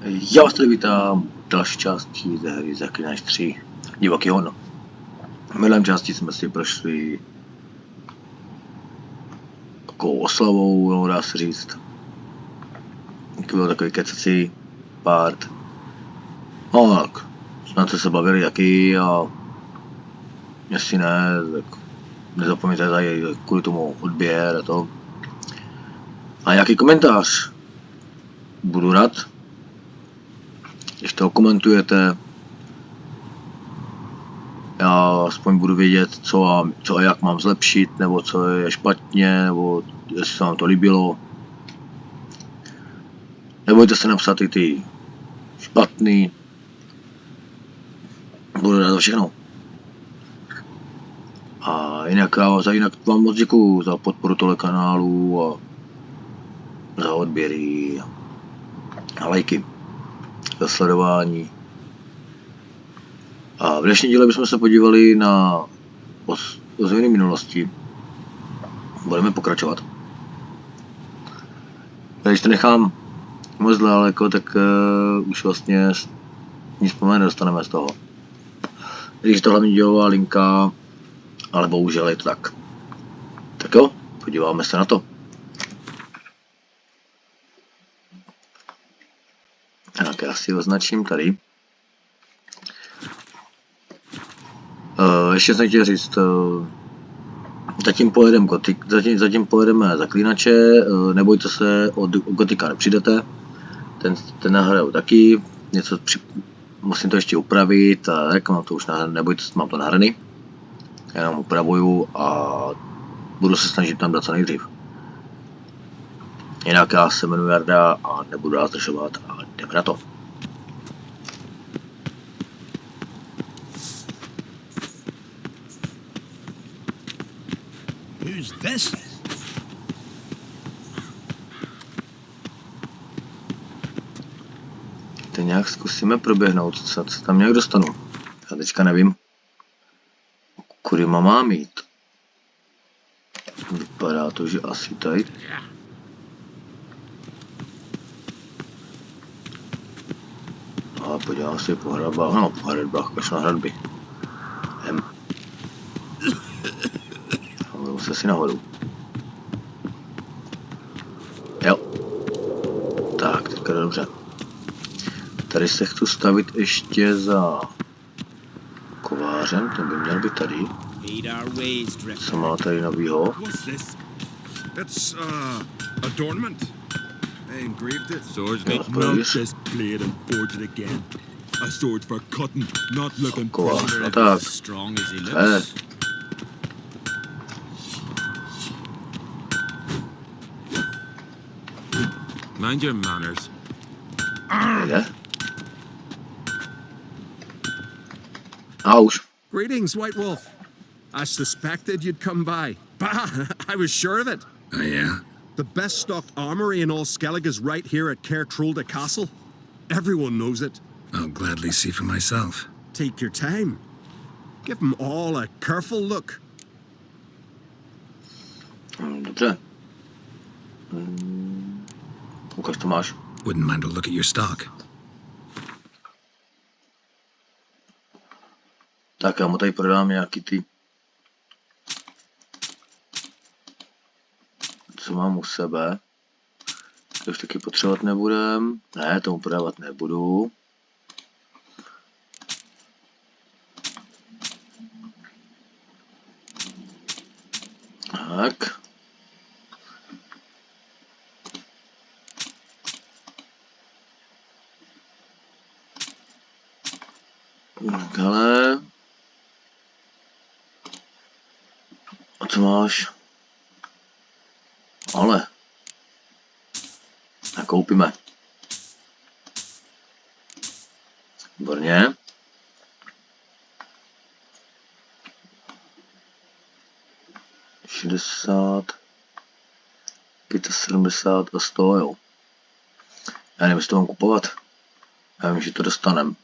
Já vás tady vítám v další části ze hry Zaklínač 3 Divoký Hon. V minulém části jsme si prošli takovou oslavou, no, dá se říct. Byl takový kecací part. No tak, snad se bavili taky a jestli ne, tak nezapomeňte tady kvůli tomu odběr a to. A nějaký komentář? Budu rád, když to komentujete. Já aspoň budu vědět, co a jak mám zlepšit, nebo co je špatně, nebo jestli se vám to líbilo. Nebojte se napsat i ty špatný. Budu rád za všechno. A jinak vám moc děkuju za podporu tohle kanálu a za odběry a lajky, za sledování. A v dnešní díle bychom se podívali na ozvěny minulosti. Budeme pokračovat. Když to nechám moc daleko, tak už vlastně nic nedostaneme z toho. Když to hlavně dílová linka, ale bohužel je to tak. Tak jo, podíváme se na to. Tak já si označím tady. Ještě jsem chtěl říct, zatím pojedeme Zaklínače, nebojte se, od Gotika nepřijdete, ten nahraju taky, musím to ještě upravit, a tak mám to už nebojte se, mám to nahraný, jenom upravuju a budu se snažit tam dát co nejdřív. Jinak já se jmenuji Jarda a nebudu dál zdržovat a jdeme na to. Who's this? Teď nějak zkusíme proběhnout, co se tam nějak dostanu. Já teďka nevím, kudy mám jít. Vypadá to, že asi tady. A podívám se po hradbách, no po hradbách, až na hradby. A se si nahoru. Jo. Tak, teďka dobře. Tady se chci stavit ještě za kovářem, ten by měl být tady. Co má tady novýho? It's adornment. I engraved it. Swordsman, Yeah, mount please. this blade and forge it again. A sword for cutting, not looking Kovář, proud no of tak. as strong as he looks. Mind your manners. Je? A už. Greetings, White Wolf. I suspected you'd come by. Bah, I was sure of it. Oh, yeah? The best stocked armory in all Skellig is right here at Caer Trolde Castle. Everyone knows it. I'll gladly see for myself. Take your time. Give them all a careful look. Dobře. Ukaž, to máš. Wouldn't mind a look at your stock. Tak já mu tady prodám nějaký ty, co mám u sebe. To už taky potřebovat nebudem. Ne, tomu prodávat nebudu. Tak. Hele. A co máš? Ale. Nakoupíme. Výborně. $60, 75 a 100, jo. Já nevím, jestli to mám kupovat. Já vím, že to dostanem.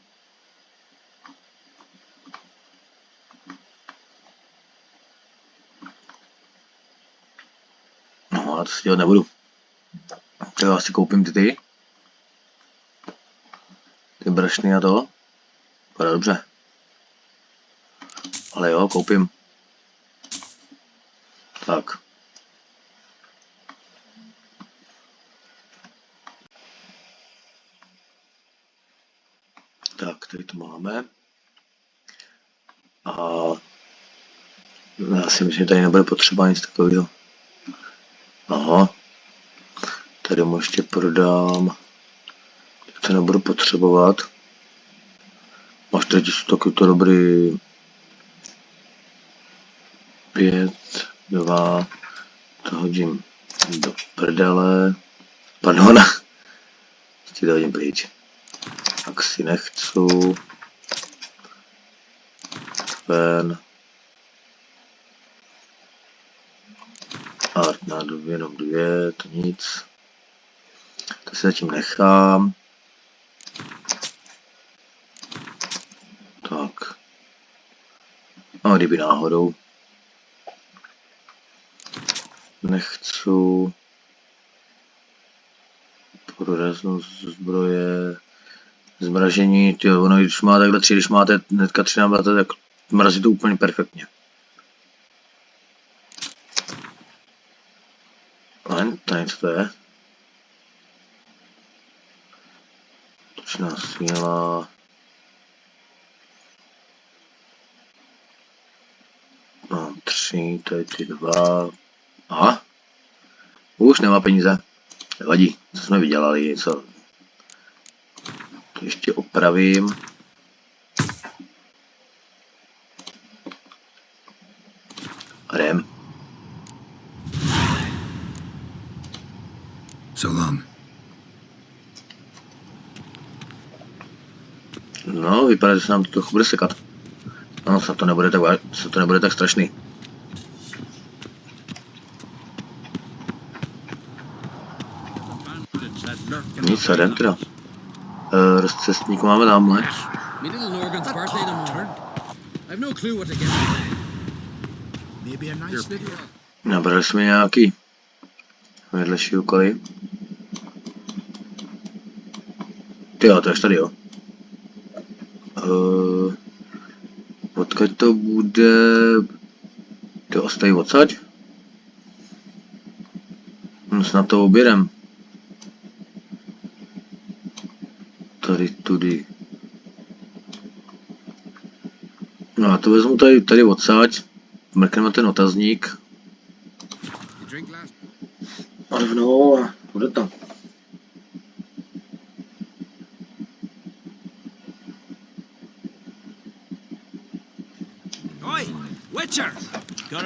No, já to si dělat nebudu. Tak já si koupím ty. Ty brašny a to? Vypadá dobře. Ale jo, koupím. Tak. Tak, tady to máme. A já si myslím, že tady nebude potřeba nic takového. Aha. Tady mu ještě prodám. To nebudu potřebovat. Máš tady taky to dobrý. 5, 2, to hodím do prdele. Pardon. Ještě to hodím pryč. Tak si nechci. Ven. Art na jenom 2, to nic. To si zatím nechám. Tak. A kdyby náhodou. Nechci. Průraznost zbroje. Zmražení, tyjo, ono když má takhle 3, když máte hnedka 3 nábata, tak mrazí to úplně perfektně. Ale tady co to je? Točná síla. Mám 3, tady ty 2. Aha. Už nemá peníze. Nevadí, co jsme vydělali, něco. To ještě opravím. A jdem. So long. No, vypadá, že se nám to trochu bude sekat. No, se to nebude tak strašný. Nic, a jdem teda. Rozcestníku máme tamhle. My little Morgan's birthday tomorrow. I've no clue what to get. Maybe a nice little. Nabrali jsme nějaký vedlejší úkoly. Tyjo, to je až tady, jo. Odkud to bude... To ostají odsaď? No, snad to obědem. Tady tudy. No a to vezmu tady odsaď. Mrkneme ten otazník. A rovnou a bude tam.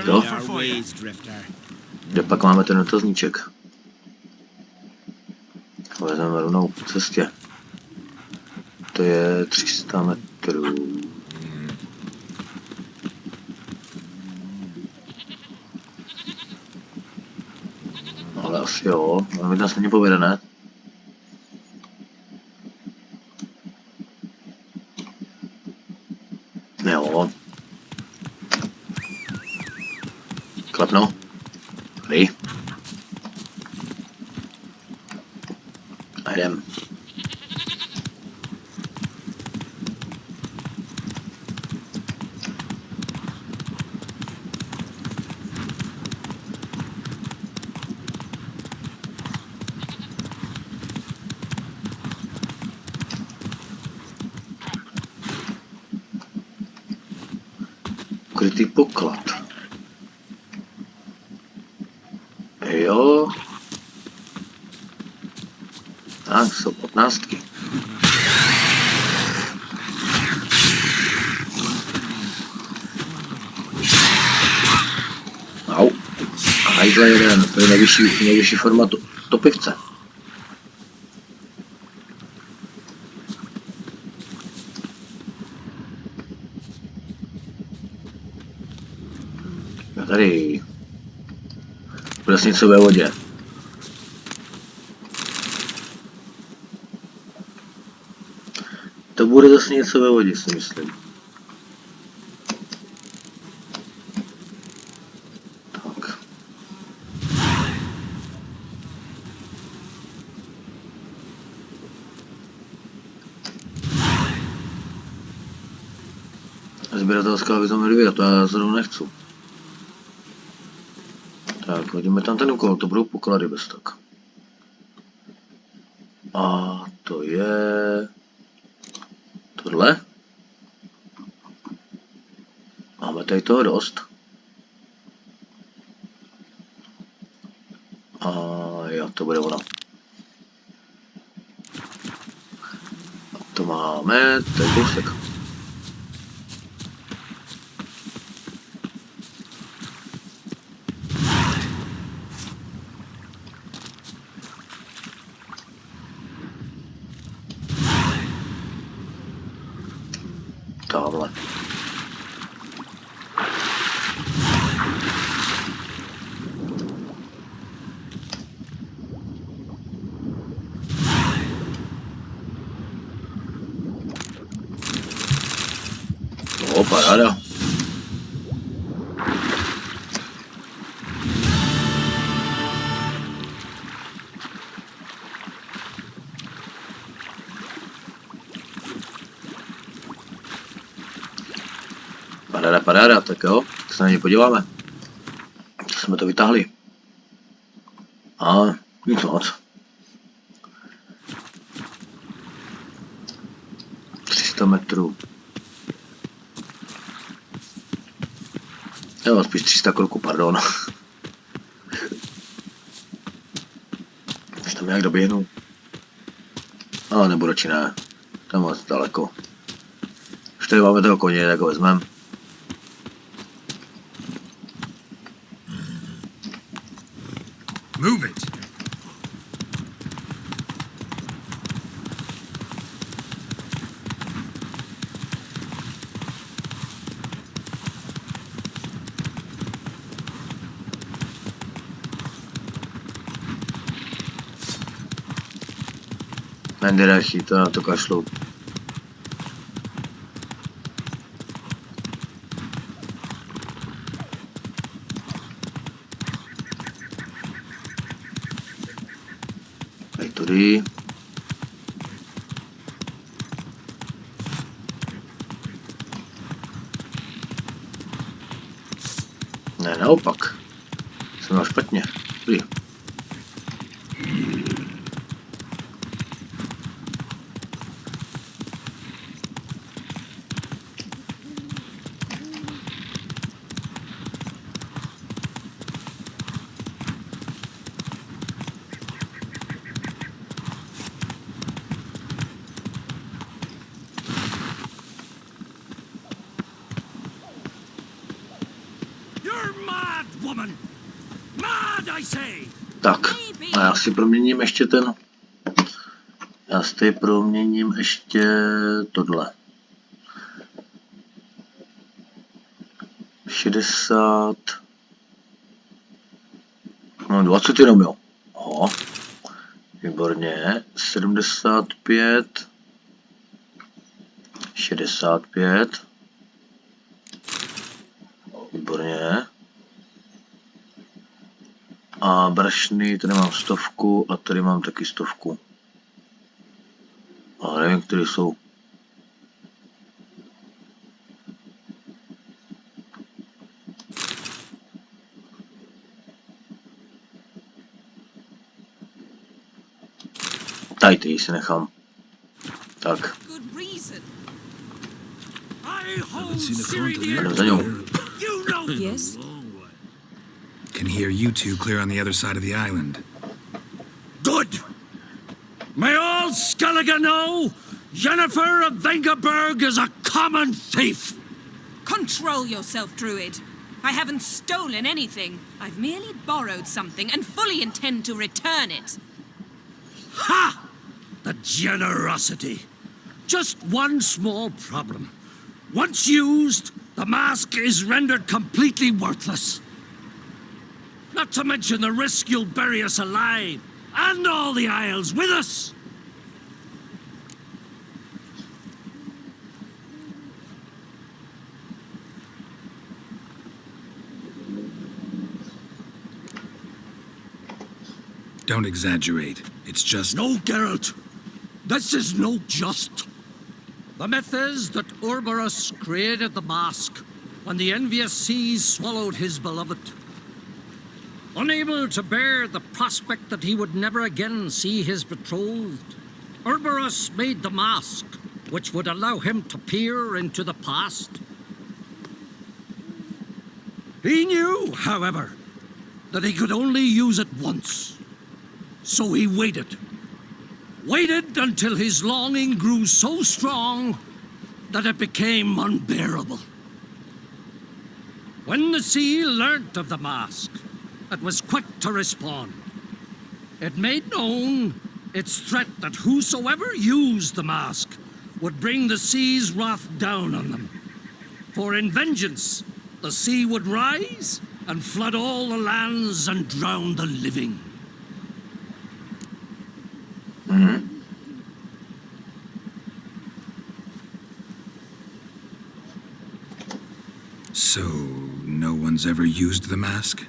Jo. Kde pak máme ten otazníček? Vezmeme rovnou po cestě. To je 300 metrů. Ale asi jo, ale nás není povedené. Jo. Klepno. Tady. A jdem. Ukrytý poklad. Jo. Tak, jsou 15. Au. A hajzle jeden, to je nejvyšší forma topivce. A tady. Bude něco ve vodě. To bude zase něco ve vodě, si myslím. Tak. sběratelská vize medvěda, to já zrovna nechci. Tak, hodíme tam ten úkol, to budou poklady bez tak. A to je... tohle. Máme tady toho dost. A jo, to bude ono. A to máme, to je kousek. Tamhle. No, paráda. Paráda, tak jo, tak se na ně podíváme. Jsme to vytáhli. A nic moc. 300 metrů. Jo, spíš 300 kroků, pardon. Už tam nějak doběhnu. Ale nebo radši ne. To je moc daleko. Už tady máme toho koně, tak ho vezmeme. Move it. Mendereši, to na to kašlu. Tady tudy. Ne, naopak. Jsem měl špatně. Tudy. Tak, a já si proměním ještě ten... Já si proměním ještě tohle. 60... No 20 jenom jo. Oho. Výborně. 75. 65. Výborně. A brašny, tady mám 100 a tady mám taky 100. Ale nevím, které jsou. Tady ty si nechám. Tak. Jdem za ňou. Yes? Can hear you two clear on the other side of the island. Good. May all Skellige know Jennifer of Vengerberg is a common thief. Control yourself, Druid. I haven't stolen anything. I've merely borrowed something and fully intend to return it. Ha! The generosity. Just one small problem. Once used, the mask is rendered completely worthless. Not to mention the risk you'll bury us alive, and all the Isles with us. Don't exaggerate. It's just... No, Geralt. This is no just. The myth is that Ouroboros created the mask when the envious seas swallowed his beloved. Unable to bear the prospect that he would never again see his betrothed, Ouroboros made the mask, which would allow him to peer into the past. He knew, however, that he could only use it once. So he waited. Waited until his longing grew so strong that it became unbearable. When the sea learnt of the mask, it was quick to respond. It made known its threat that whosoever used the mask would bring the sea's wrath down on them. For in vengeance, the sea would rise and flood all the lands and drown the living. So, no one's ever used the mask?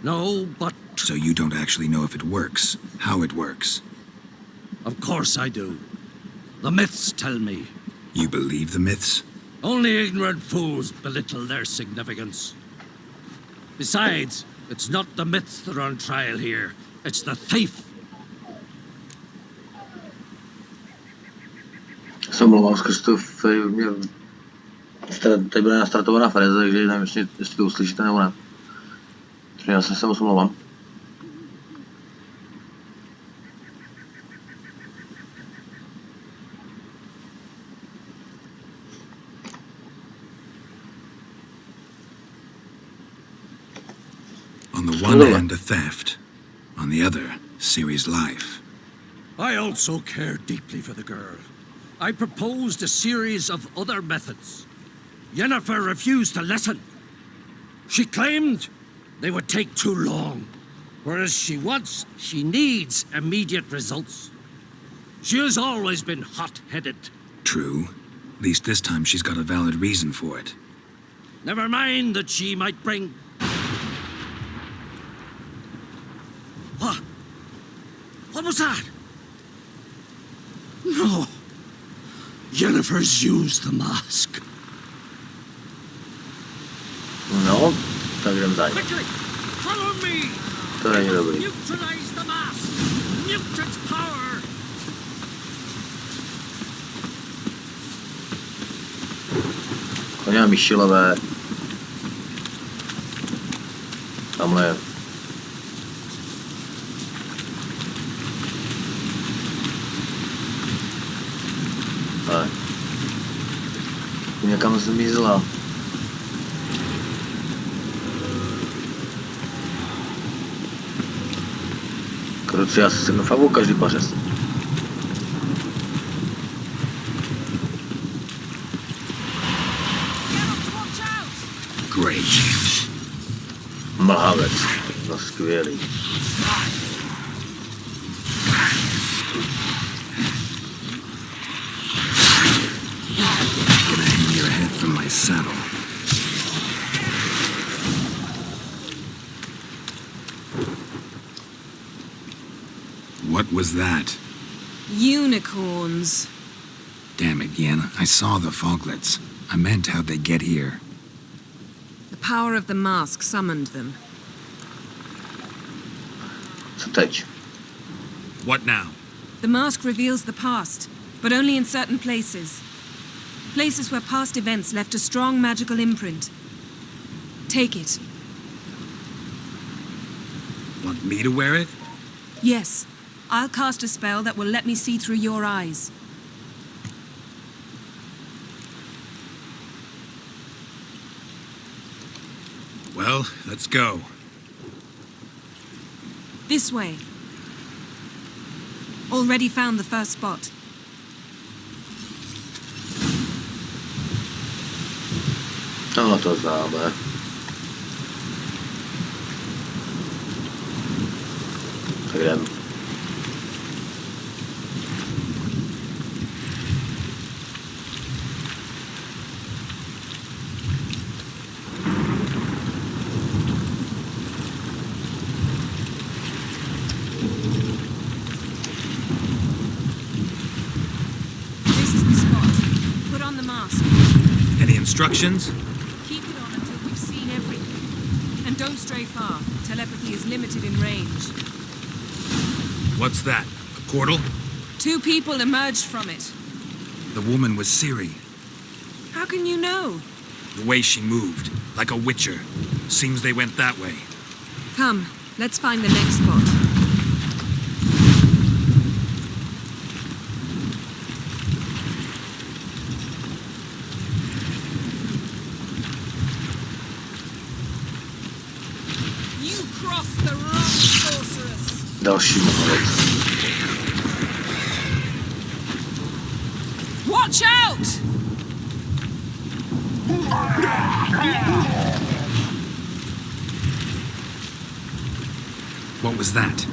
No, but So you don't actually know if it works, how it works? of course I do. The myths tell me. You believe the myths? Only ignorant fools belittle their significance. Besides, it's not the myths that are on trial here. It's the thief. Se omlouvám, Kristof, tady bude nastartovaná freze, takže nevím, jestli to uslyšíte nebo ne. Takže já se moc omlouvám. On the one hand, a theft. On the other, Ciri's life. I also care deeply for the girl. I proposed a series of other methods. Yennefer refused to listen. She claimed they would take too long, whereas she needs immediate results. She has always been hot-headed. True. At least this time she's got a valid reason for it. Never mind that she might bring... What? What was that? No. Yennefer's used the mask. No, tak jdem za ní. Quickly, follow me. To není dobrý. Neutralize the mask. Mute its power. Koně a myšilové. Tamhle je. Ale. Někam zmizela. Kruci, já si seknu fakt každý pařez. Great. Mlhavec. No skvělý. Gonna hang your head from my saddle. What was that? Unicorns. Damn it, Yen. I saw the foglets. I meant how'd they get here. The power of the mask summoned them. Co teď? What now? The mask reveals the past, but only in certain places. Places where past events left a strong magical imprint. Take it. Want me to wear it? Yes. I'll cast a spell that will let me see through your eyes. Well, let's go. This way. Already found the first spot. No to známe. Tak jdem. mask. Any instructions? Keep it on until we've seen everything. And don't stray far. Telepathy is limited in range. What's that? A portal? 2 people emerged from it. The woman was Ciri. How can you know? The way she moved, like a witcher. Seems they went that way. Come, let's find the next spot. You crossed the wrong sorceress. Další moholet. Watch out! What was that?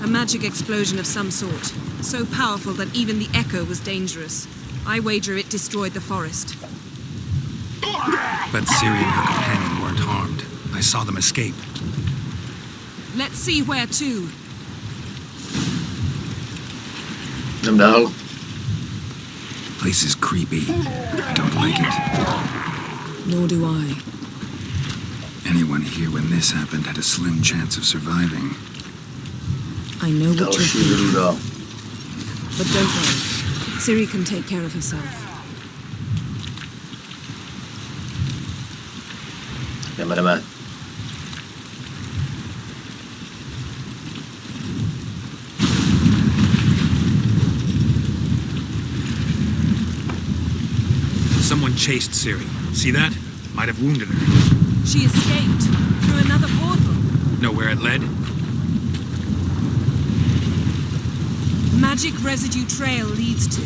A magic explosion of some sort. So powerful that even the echo was dangerous. I wager it destroyed the forest. But Ciri and her companion weren't harmed. I saw them escape. Let's see where to. Jdem dál. Place is creepy. I don't like it. Nor do I. Anyone here when this happened had a slim chance of surviving. I know what you're Další thinking, ruda. but don't worry. Ciri can take care of herself. Jdeme. Someone chased Ciri. See that? Might have wounded her. She escaped through another portal. Know where it led? Magic residue trail leads to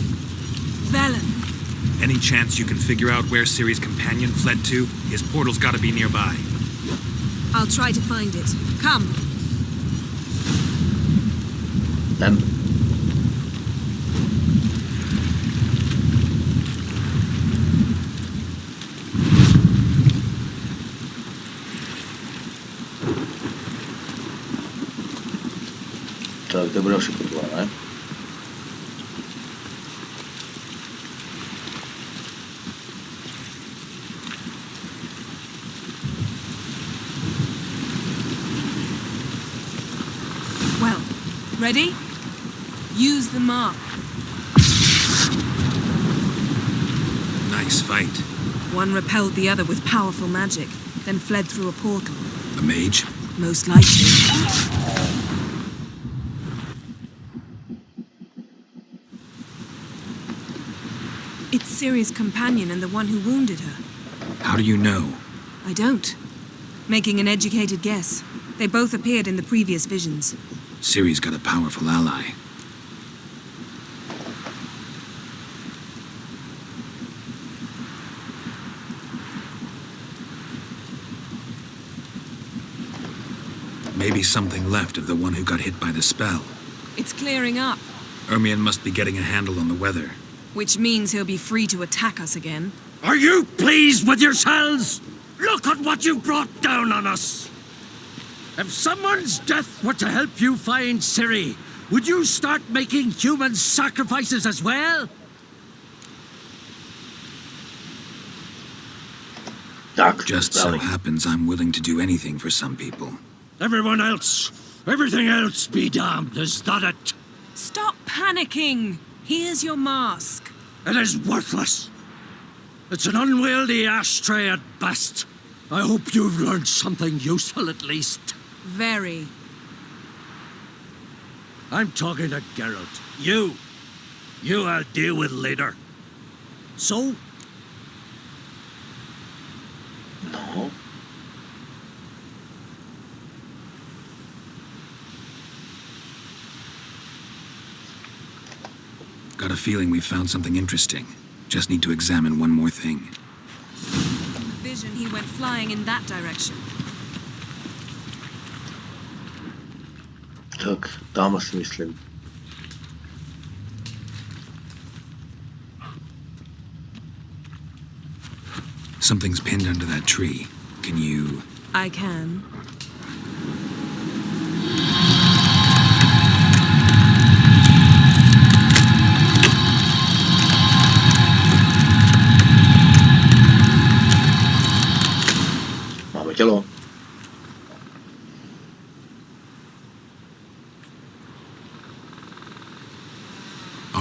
Velen. Any chance you can figure out where Ciri's companion fled to? His portal's gotta be nearby. I'll try to find it. Come. Jdem. Tak, to bude všechno tohle, ne? Well, ready? Use the mark. Nice fight. One repelled the other with powerful magic, then fled through a portal. A mage? Most likely. It's Ciri's companion and the one who wounded her. How do you know? I don't. Making an educated guess. They both appeared in the previous visions. Ciri's got a powerful ally. Maybe something left of the one who got hit by the spell. It's clearing up, Ermion must be getting a handle on the weather. which means he'll be free to attack us again. Are you pleased with yourselves? Look at what you brought down on us. If someone's death were to help you find Ciri, would you start making human sacrifices as well? Tak, Just so dále. happens I'm willing to do anything for some people. Everyone else, everything else be damned, is that it? Stop panicking! Here's your mask. It is worthless. It's an unwieldy ashtray at best. I hope you've learned something useful at least. Very. I'm talking to Geralt. You I'll deal with later. So, No. Got a feeling we've found something interesting. Just need to examine one more thing. Vision, he went flying in that direction. Tak, tam si myslím. Something's pinned under that tree. Can you... I can.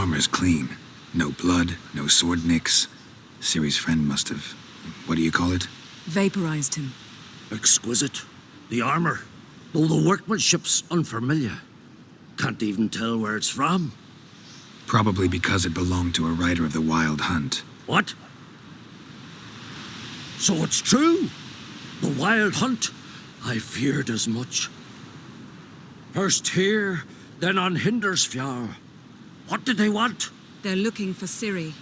armor's clean. No blood, no sword nicks. Ciri's friend must have... what do you call it? Vaporized him. Exquisite. The armor, though the workmanship's unfamiliar. Can't even tell where it's from. Probably because it belonged to a rider of the Wild Hunt. What? So it's true. The Wild Hunt. I feared as much. First here, then on Hindersfjall. What did they want? They're looking for Ciri.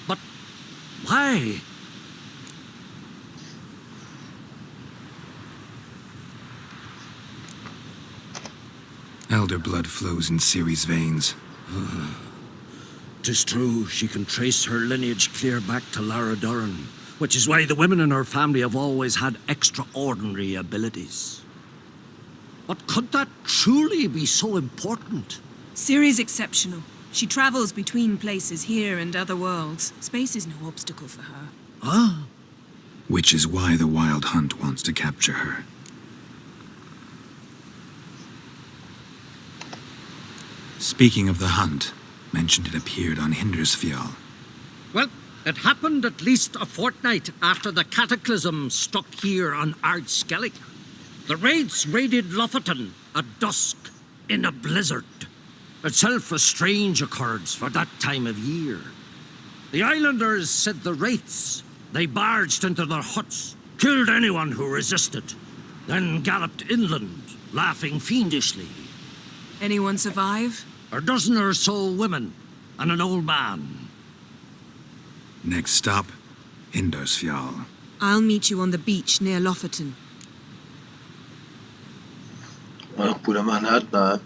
But why? Elder blood flows in Ciri's veins. 'Tis true, she can trace her lineage clear back to Lara Duran, which is why the women in her family have always had extraordinary abilities. But could that truly be so important? Ciri's exceptional. She travels between places here and other worlds. Space is no obstacle for her. Huh? Which is why the Wild Hunt wants to capture her. Speaking of the hunt, mentioned it appeared on Hindersfjall. Well, it happened at least a fortnight after the cataclysm struck here on Ardskellig. The raids raided Lofoten at dusk in a blizzard. Itself a strange occurrence for that time of year. The islanders said the wraiths. They barged into their huts, killed anyone who resisted, then galloped inland, laughing fiendishly. Anyone survive? A dozen or so women and an old man. Next stop, Hindersfjall. I'll meet you on the beach near Lofoten. No, půjdeme hned, ne?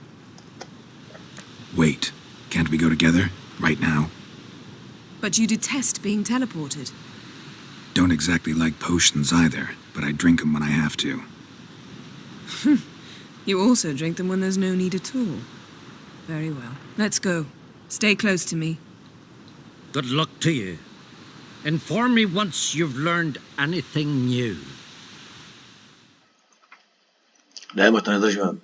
Wait, can't we go together? Right now? But you detest being teleported. Don't exactly like potions either, but I drink them when I have to. You also drink them when there's no need at all. Very well. Let's go. Stay close to me. Good luck to you. Inform me once you've learned anything new. Ne, to nezažívám.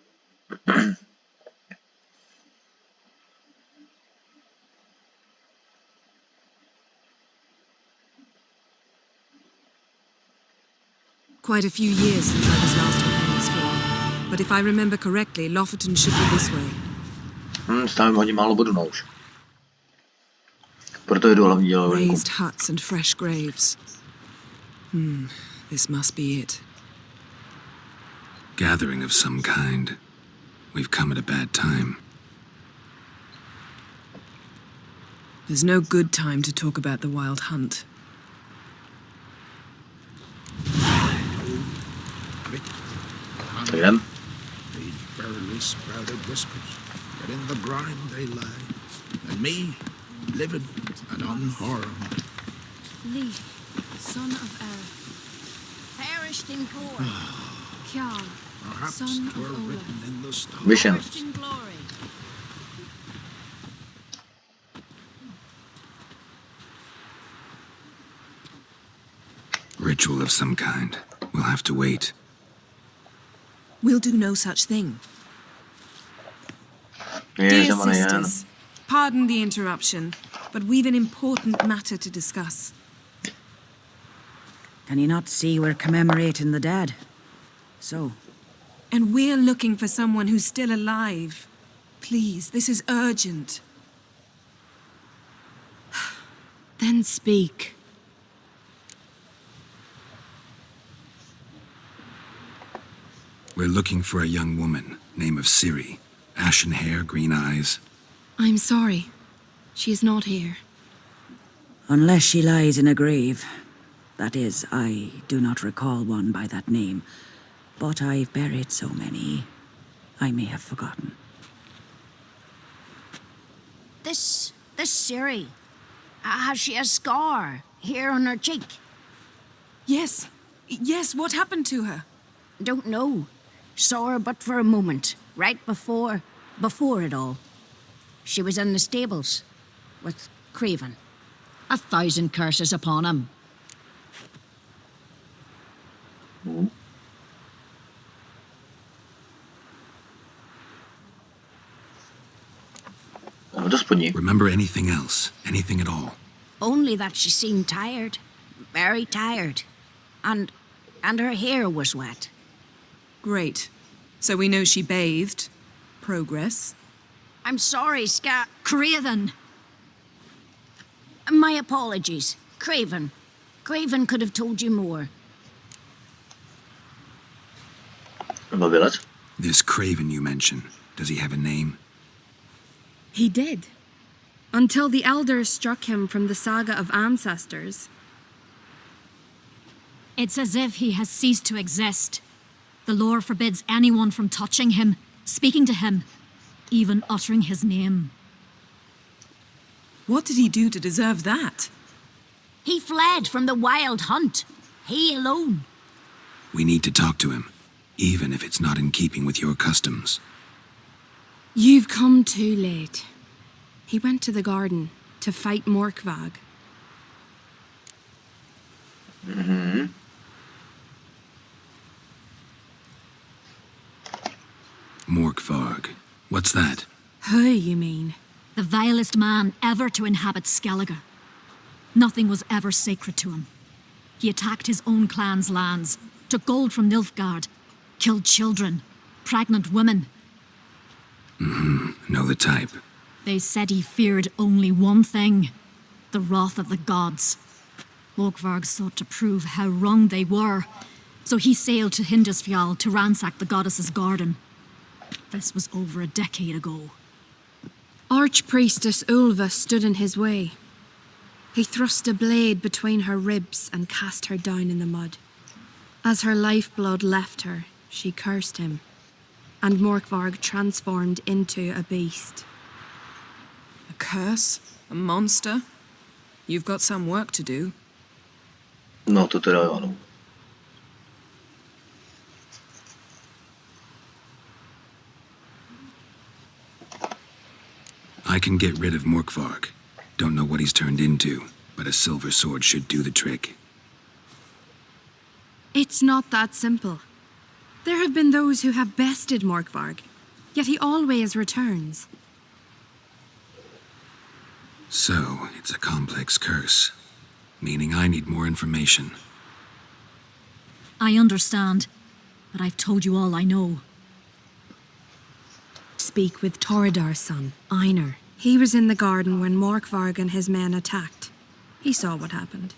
Quite a few years since I was last on Hemisphere. But if I remember correctly, Lofoten should be this way. Stavím hodně málo bodu, no už. Proto jdu hlavní dělo venku. Raised huts and fresh graves. This must be it. Gathering of some kind. We've come at a bad time. There's no good time to talk about the Wild Hunt. Tak jdem. These barely sprouted whiskers, yet in the grime they lie, and me, living and unharmed. Lee, son of Er, perished in gore. Kjarl, Perhaps son of 'twere Olaf, written in the stars. Vyšel. perished in glory. Ritual of some kind. We'll have to wait. We'll do no such thing. Ježiš, Dear Marian. sisters, pardon the interruption, but we've an important matter to discuss. Can you not see we're commemorating the dead? So, And we're looking for someone who's still alive. Please, this is urgent. Then speak. We're looking for a young woman, name of Ciri. Ashen hair, green eyes. I'm sorry. She is not here. unless she lies in a grave. That is, I do not recall one by that name. But I've buried so many, I may have forgotten. This Ciri, has she a scar here on her cheek? Yes. Yes, what happened to her? Don't know. Saw her but for a moment, right before it all. She was in the stables with Craven. 1,000 curses upon him. No to spodní. Remember anything else? Anything at all? Only that she seemed tired. Very tired. And her hair was wet. Great. So we know she bathed. Progress. I'm sorry, Craven! My apologies. Craven. Craven could have told you more. Bavilec? This Craven you mention, does he have a name? He did. Until the elders struck him from the saga of ancestors. It's as if he has ceased to exist. The lore forbids anyone from touching him, speaking to him, even uttering his name. What did he do to deserve that? He fled from the wild hunt. He alone. We need to talk to him, even if it's not in keeping with your customs. You've come too late. He went to the garden to fight Morkvag. Mhm. Morkvarg. What's that? Who, you mean? The vilest man ever to inhabit Skellige. Nothing was ever sacred to him. He attacked his own clan's lands, took gold from Nilfgaard, killed children, pregnant women. Know the type. They said he feared only one thing, the wrath of the gods. Morkvarg sought to prove how wrong they were, so he sailed to Hindisfjall to ransack the goddess's garden. This was over a decade ago. Archpriestess Ulva stood in his way. He thrust a blade between her ribs and cast her down in the mud. As her lifeblood left her, she cursed him, and Morkvarg transformed into a beast. A curse? A monster? You've got some work to do. No, to teda jo, no. I can get rid of Morkvarg. Don't know what he's turned into, but a silver sword should do the trick. It's not that simple. There have been those who have bested Morkvarg, yet he always returns. So, it's a complex curse, meaning I need more information. I understand, but I've told you all I know. Speak with Toradar's son, Einar. He was in the garden when Morkvarg and his men attacked. He saw what happened.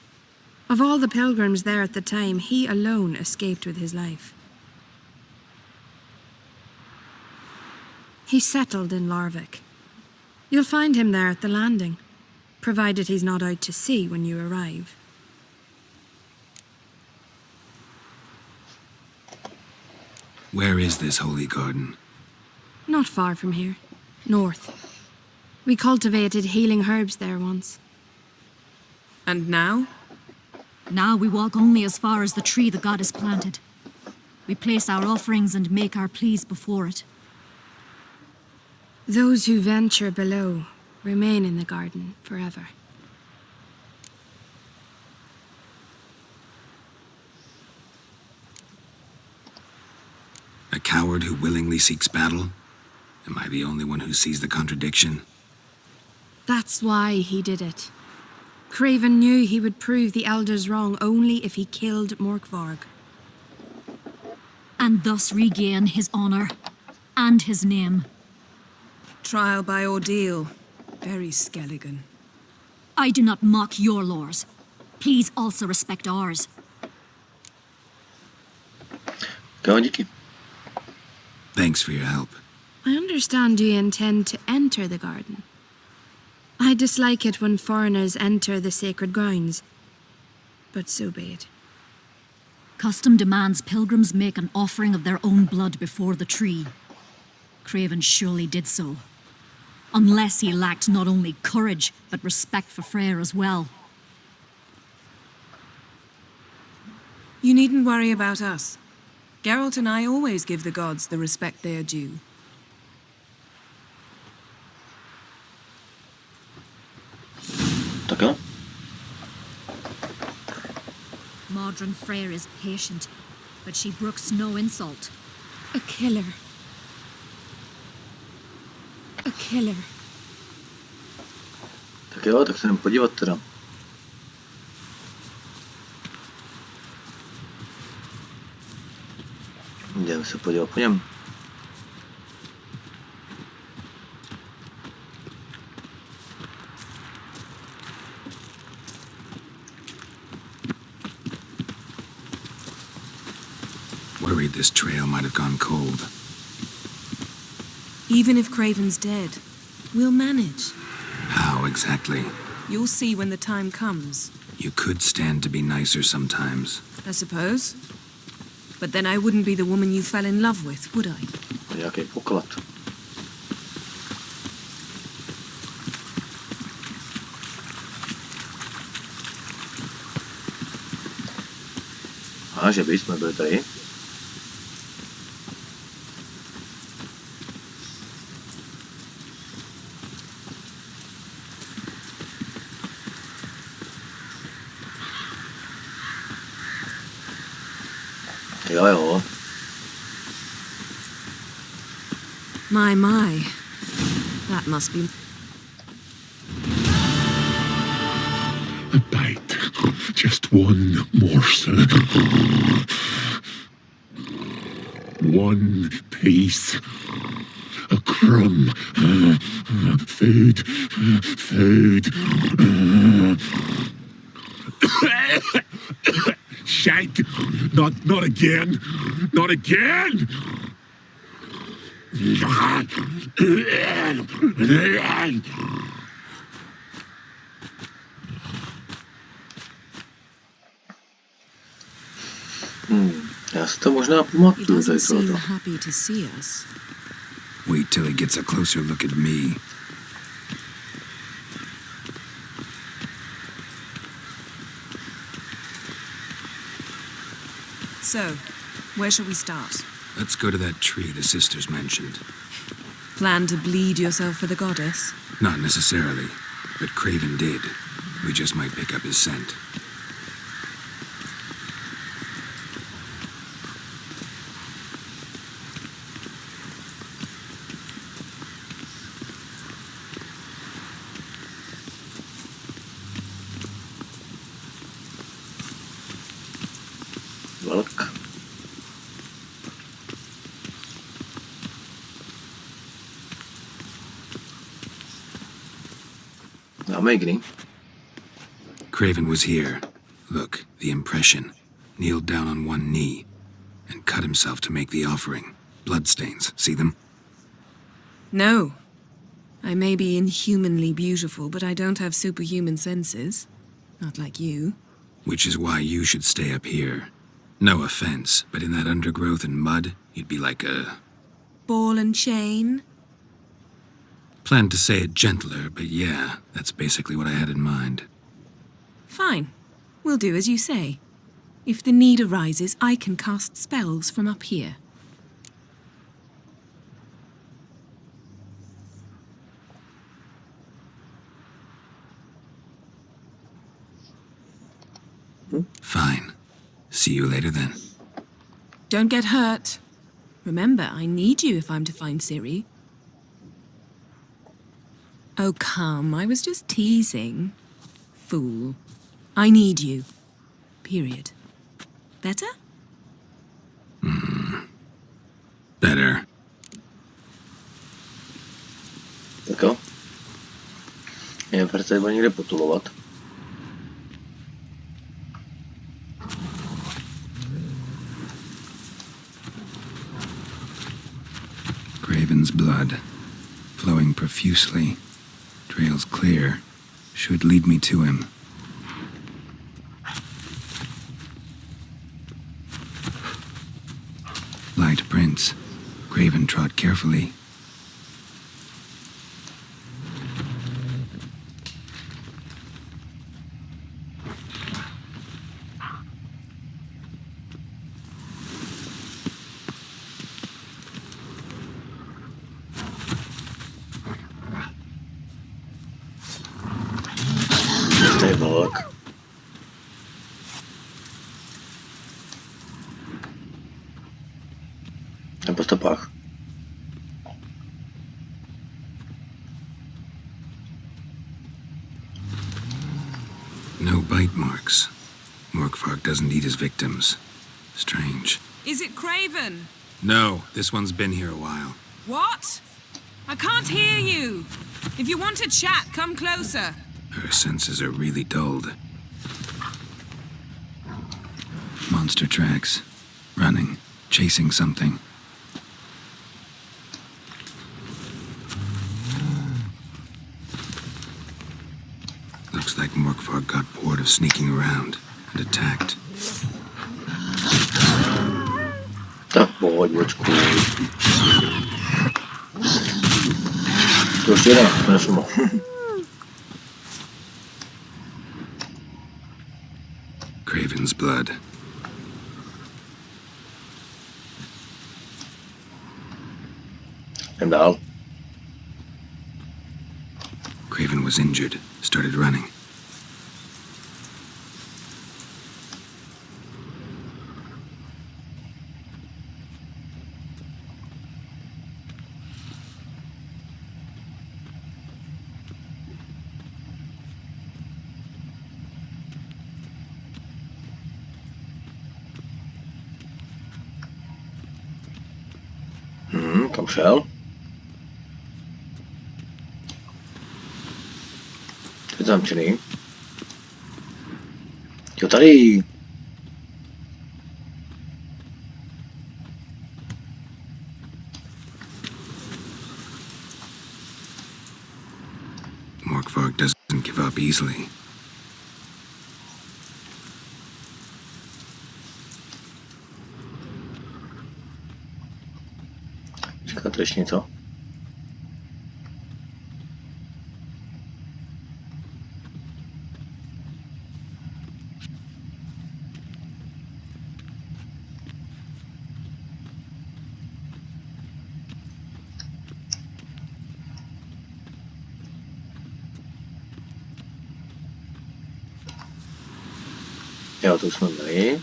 Of all the pilgrims there at the time, he alone escaped with his life. He settled in Larvik. You'll find him there at the landing, provided he's not out to sea when you arrive. Where is this holy garden? Not far from here, north. We cultivated healing herbs there once. And now? Now we walk only as far as the tree the goddess planted. We place our offerings and make our pleas before it. Those who venture below remain in the garden forever. A coward who willingly seeks battle? Am I the only one who sees the contradiction? That's why he did it. Craven knew he would prove the elders wrong only if he killed Morkvarg. And thus regain his honor and his name. Trial by ordeal. Very Skelligan. I do not mock your laws. Please also respect ours. Jo, díky. Thanks for your help. I understand you intend to enter the garden. I dislike it when foreigners enter the sacred grounds, but so be it. Custom demands pilgrims make an offering of their own blood before the tree. Craven surely did so. Unless he lacked not only courage, but respect for Freyr as well. You needn't worry about us. Geralt and I always give the gods the respect they are due. Tak jo. Modron Freyr is patient, but she brooks no insult. A killer. A killer. Tak jo, tak se jdem podívat teda. Jdeme se podívat po něm. Worried this trail might have gone cold. Even if Craven's dead, we'll manage. How exactly? You'll see when the time comes. You could stand to be nicer sometimes. I suppose. But then I wouldn't be the woman you fell in love with, would I? Jaký poklad. A že bychom byli tady. Jo. My. That must be... A bite. Just one morsel. One piece. A crumb. Food. Shank. Not again. Not again. Já si to možná pamatuju tady doesn't seem tohoto. happy to see us. Wait till he gets a closer look at me. So, where shall we start? Let's go to that tree the sisters mentioned. Plan to bleed yourself for the goddess? Not necessarily, but Craven did. We just might pick up his scent. Vlk. Amazing. Craven was here. Look, the impression. Kneeled down on one knee and cut himself to make the offering. Bloodstains, see them? No. I may be inhumanly beautiful, but I don't have superhuman senses. Not like you. Which is why you should stay up here. No offense, but in that undergrowth and mud, you'd be like a... Ball and chain? Planned to say it gentler, but yeah, that's basically what I had in mind. Fine. We'll do as you say. If the need arises, I can cast spells from up here. Fine. See you later then. Don't get hurt. Remember, I need you if I'm to find Ciri. Oh, come. I was just teasing. Fool. I need you. Period. Better? Better. Tak jo. Je třeba někde potulovat. Craven's blood, flowing profusely. Trail's clear. Should lead me to him. Light prints. Craven trod carefully. Ty vlk. Po stopách. No bite marks. Morkvark doesn't eat his victims. Strange. Is it Craven? No, this one's been here a while. What? I can't hear you. If you want to chat, come closer. Her senses are really dulled. Monster tracks. Running. Chasing something. Looks like Morkvark got bored of sneaking around and attacked. Tak pohodičku. To už jde, nešlo. Craven's blood. Jdem dál. Craven was injured, started running. Kam šel? To je zamčený. Jo, tady. Morkvark doesn't give up easily. Říká to ještě něco? Jo, to už jsme měli.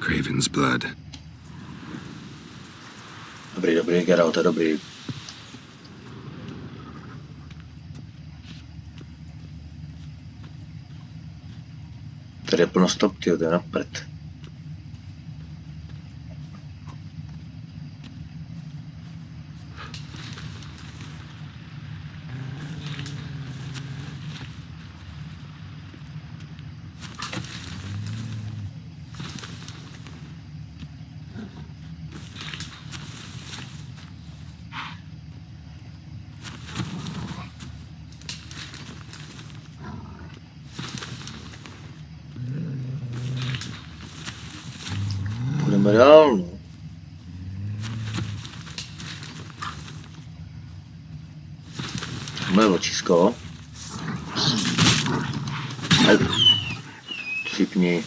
Craven's blood. Dobrý, dobrý, Geralt, dobrý. Tady je plno stop, tyjo, to je na prd. Půjdeme dál, no. Moje ločisko. Cipni.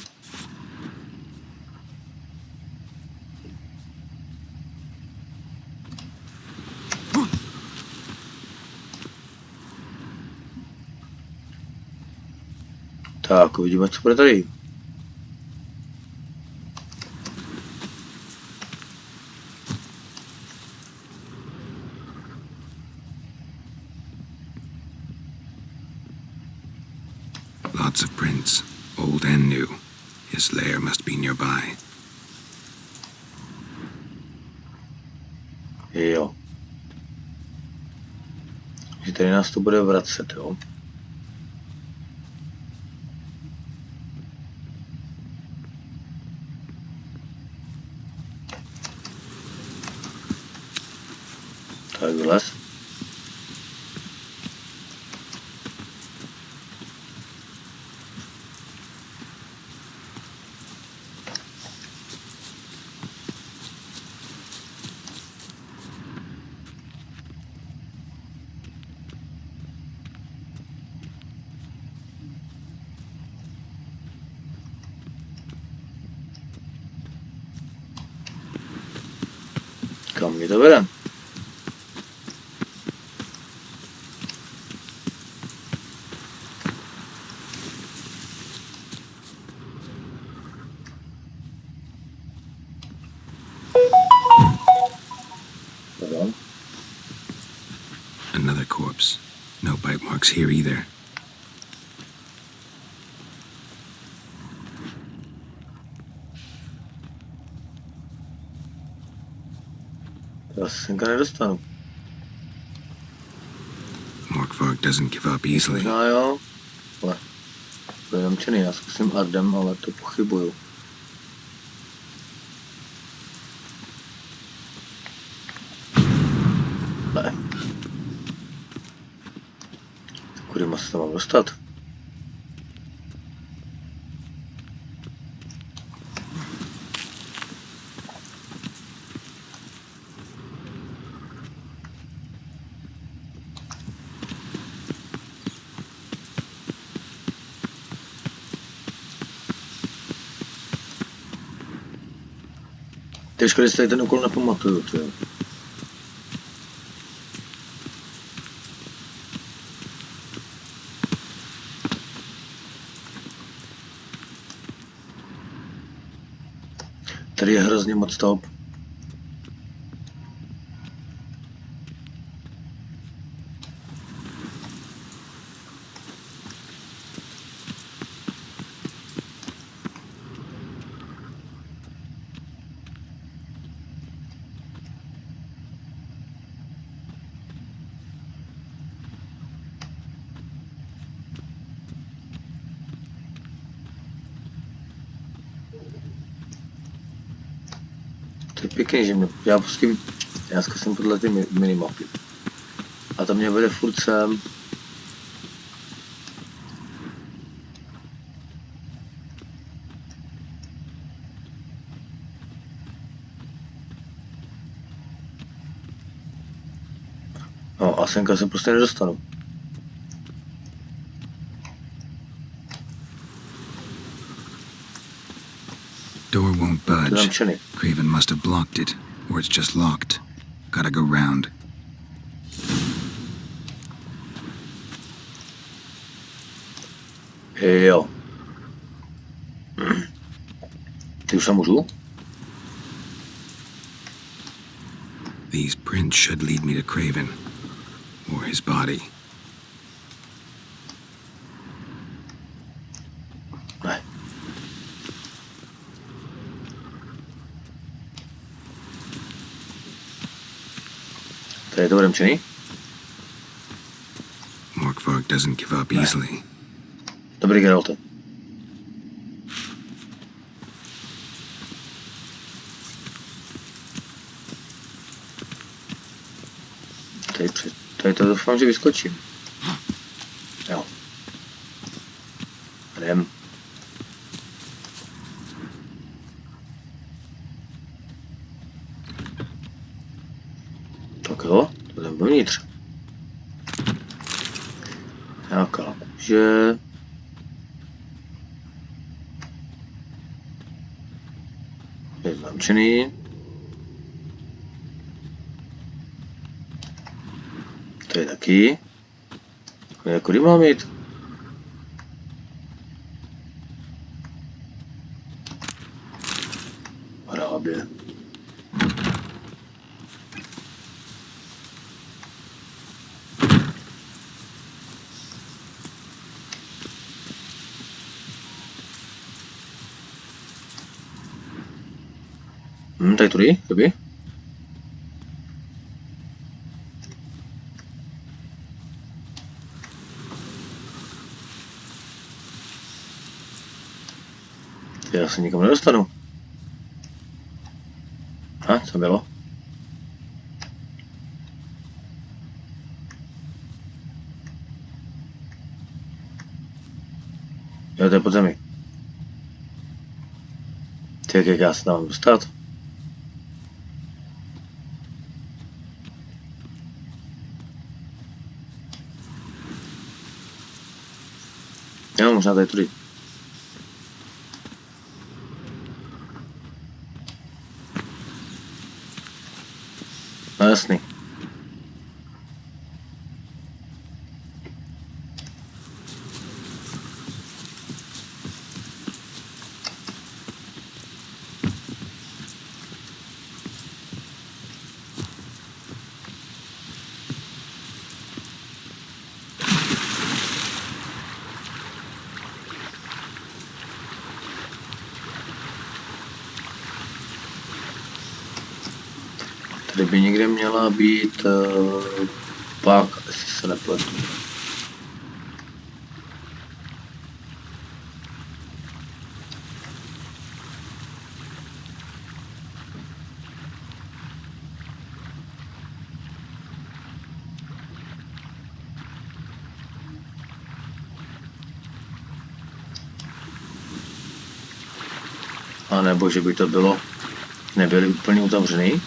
Tak, uvidíme, co bude tady. Lots of prints, old and new. His lair must be nearby. Jo. Že tady nás to bude vracet, jo. Tak vylez. Kam mě to vede? Another corpse. No bite marks here either. Já se semka nedostanu. Morkvark doesn't give up easily. No jo, ale to je jenom čený, já zkusím Ardem, ale to pochybuju. Ne. Kudy se to mám dostat? Těžko, že si tady ten úkol nepamatuju, tyjo. Tady je hrozně moc stop. To je pěkný, že mě, já zkusím podle ty minimapy. A to mě vede furt sem. No a semka se prostě nedostanu. Door won't budge. Craven must have blocked it, or it's just locked. Gotta go round. Jo. Ty už tam můžu? These prints should lead me to Craven, or his body. Ne. Tady je to odemčený? Morkvark doesn't give up easily. Dobrý, Geralte. Tady to doufám, že vyskočím. Jo. Jdem. Tak jo, to jdem dovnitř. Nějaká kůže. Je zamčený. To je taky. Kudy mám jít? Hrábě. Tady tudy, kdyby? Já se nikam nedostanu. Co bylo? Jo, to je pod zemi. Tak jak já se tam mám dostat? Jo, možná tady tudy. No jasný. Tady by někde měla být páka, jestli se nepletu. A nebo že by to bylo, nebyly úplně uzavřený.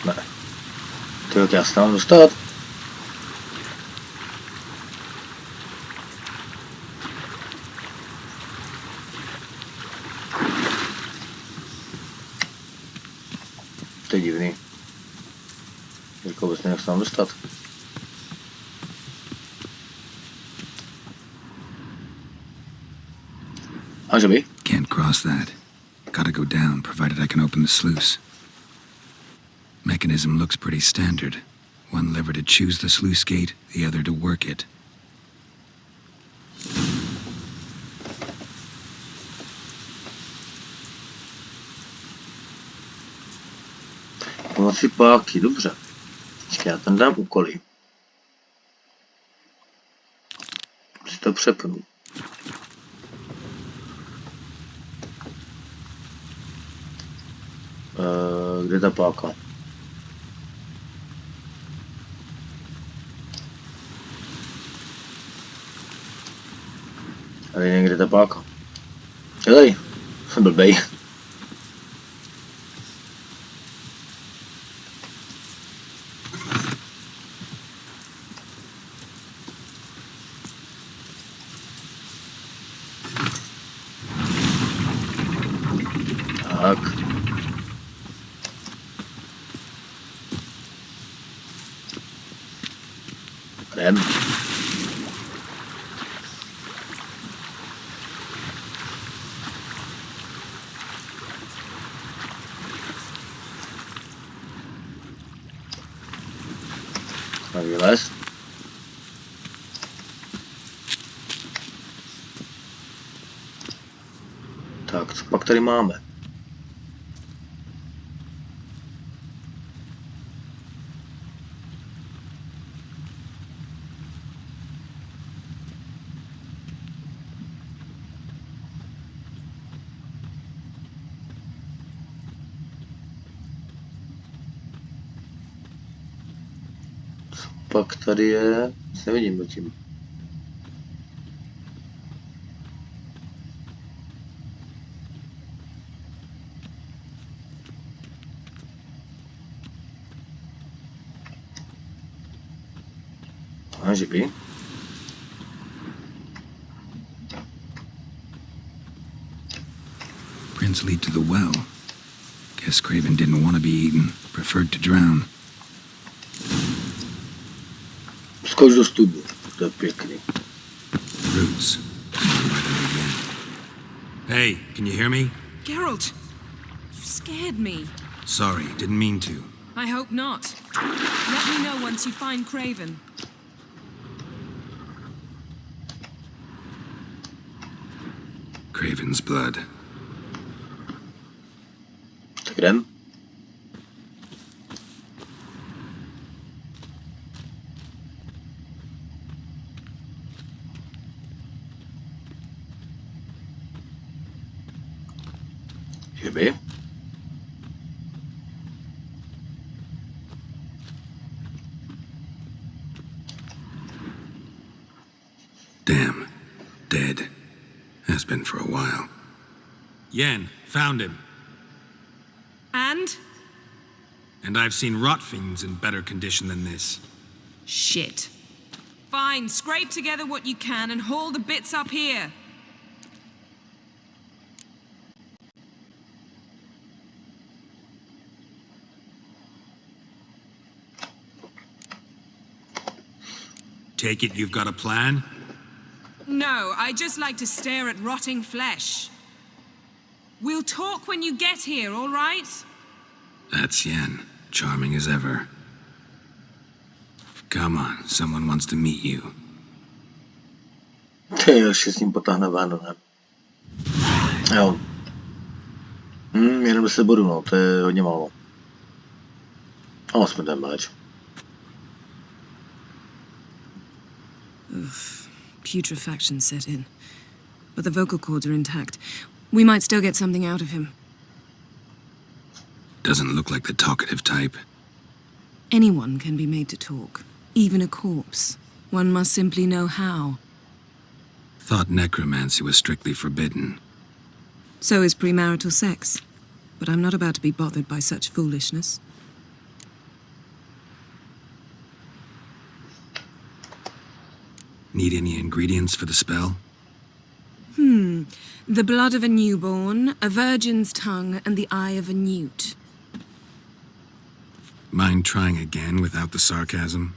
Ne. To já se mám dostat. To je divný. Jako vůbec nevím, jak se mám dostat. A že by? Can't cross that. Gotta go down, provided I can open the sluice. Mechanism looks pretty standard. One lever to choose the sluice gate, the other to work it. Pomocí páky, dobře. Počkej, já tam dám úkoly. Si to přepnu. Kde je ta páka? Tady někde ta páka. Je tady. Jsem blbej. Tak. Jdem. Tak vylez. Tak, co pak tady máme? Pak tady je, nic nevidím zatím. A že by? Prints lead to the well. Guess Craven didn't want to be eaten, preferred to drown. Skoč do studu, to je pěkný. Roots. Hey, can you hear me? Geralt, you scared me. Sorry, didn't mean to. I hope not. Let me know once you find Craven. Craven's blood. Tak jdem. Že by? Damn. Dead. Has been for a while. Yen, found him. And? And I've seen rot fiends in better condition than this. Shit. Fine, scrape together what you can and haul the bits up here. Take it you've got a plan? No, I just like to stare at rotting flesh. We'll talk when you get here, all right? That's Yen. charming as ever. Come on, someone wants to meet you. Ještě s ním potáhne ven, ne? Jo. Jenom 10 bodů, no, to je hodně málo. A jsme ten meč. Putrefaction set in. But the vocal cords are intact. We might still get something out of him. Doesn't look like the talkative type. Anyone can be made to talk. Even a corpse. One must simply know how. Thought necromancy was strictly forbidden. So is premarital sex. But I'm not about to be bothered by such foolishness. Need any ingredients for the spell? The blood of a newborn, a virgin's tongue, and the eye of a newt. Mind trying again without the sarcasm?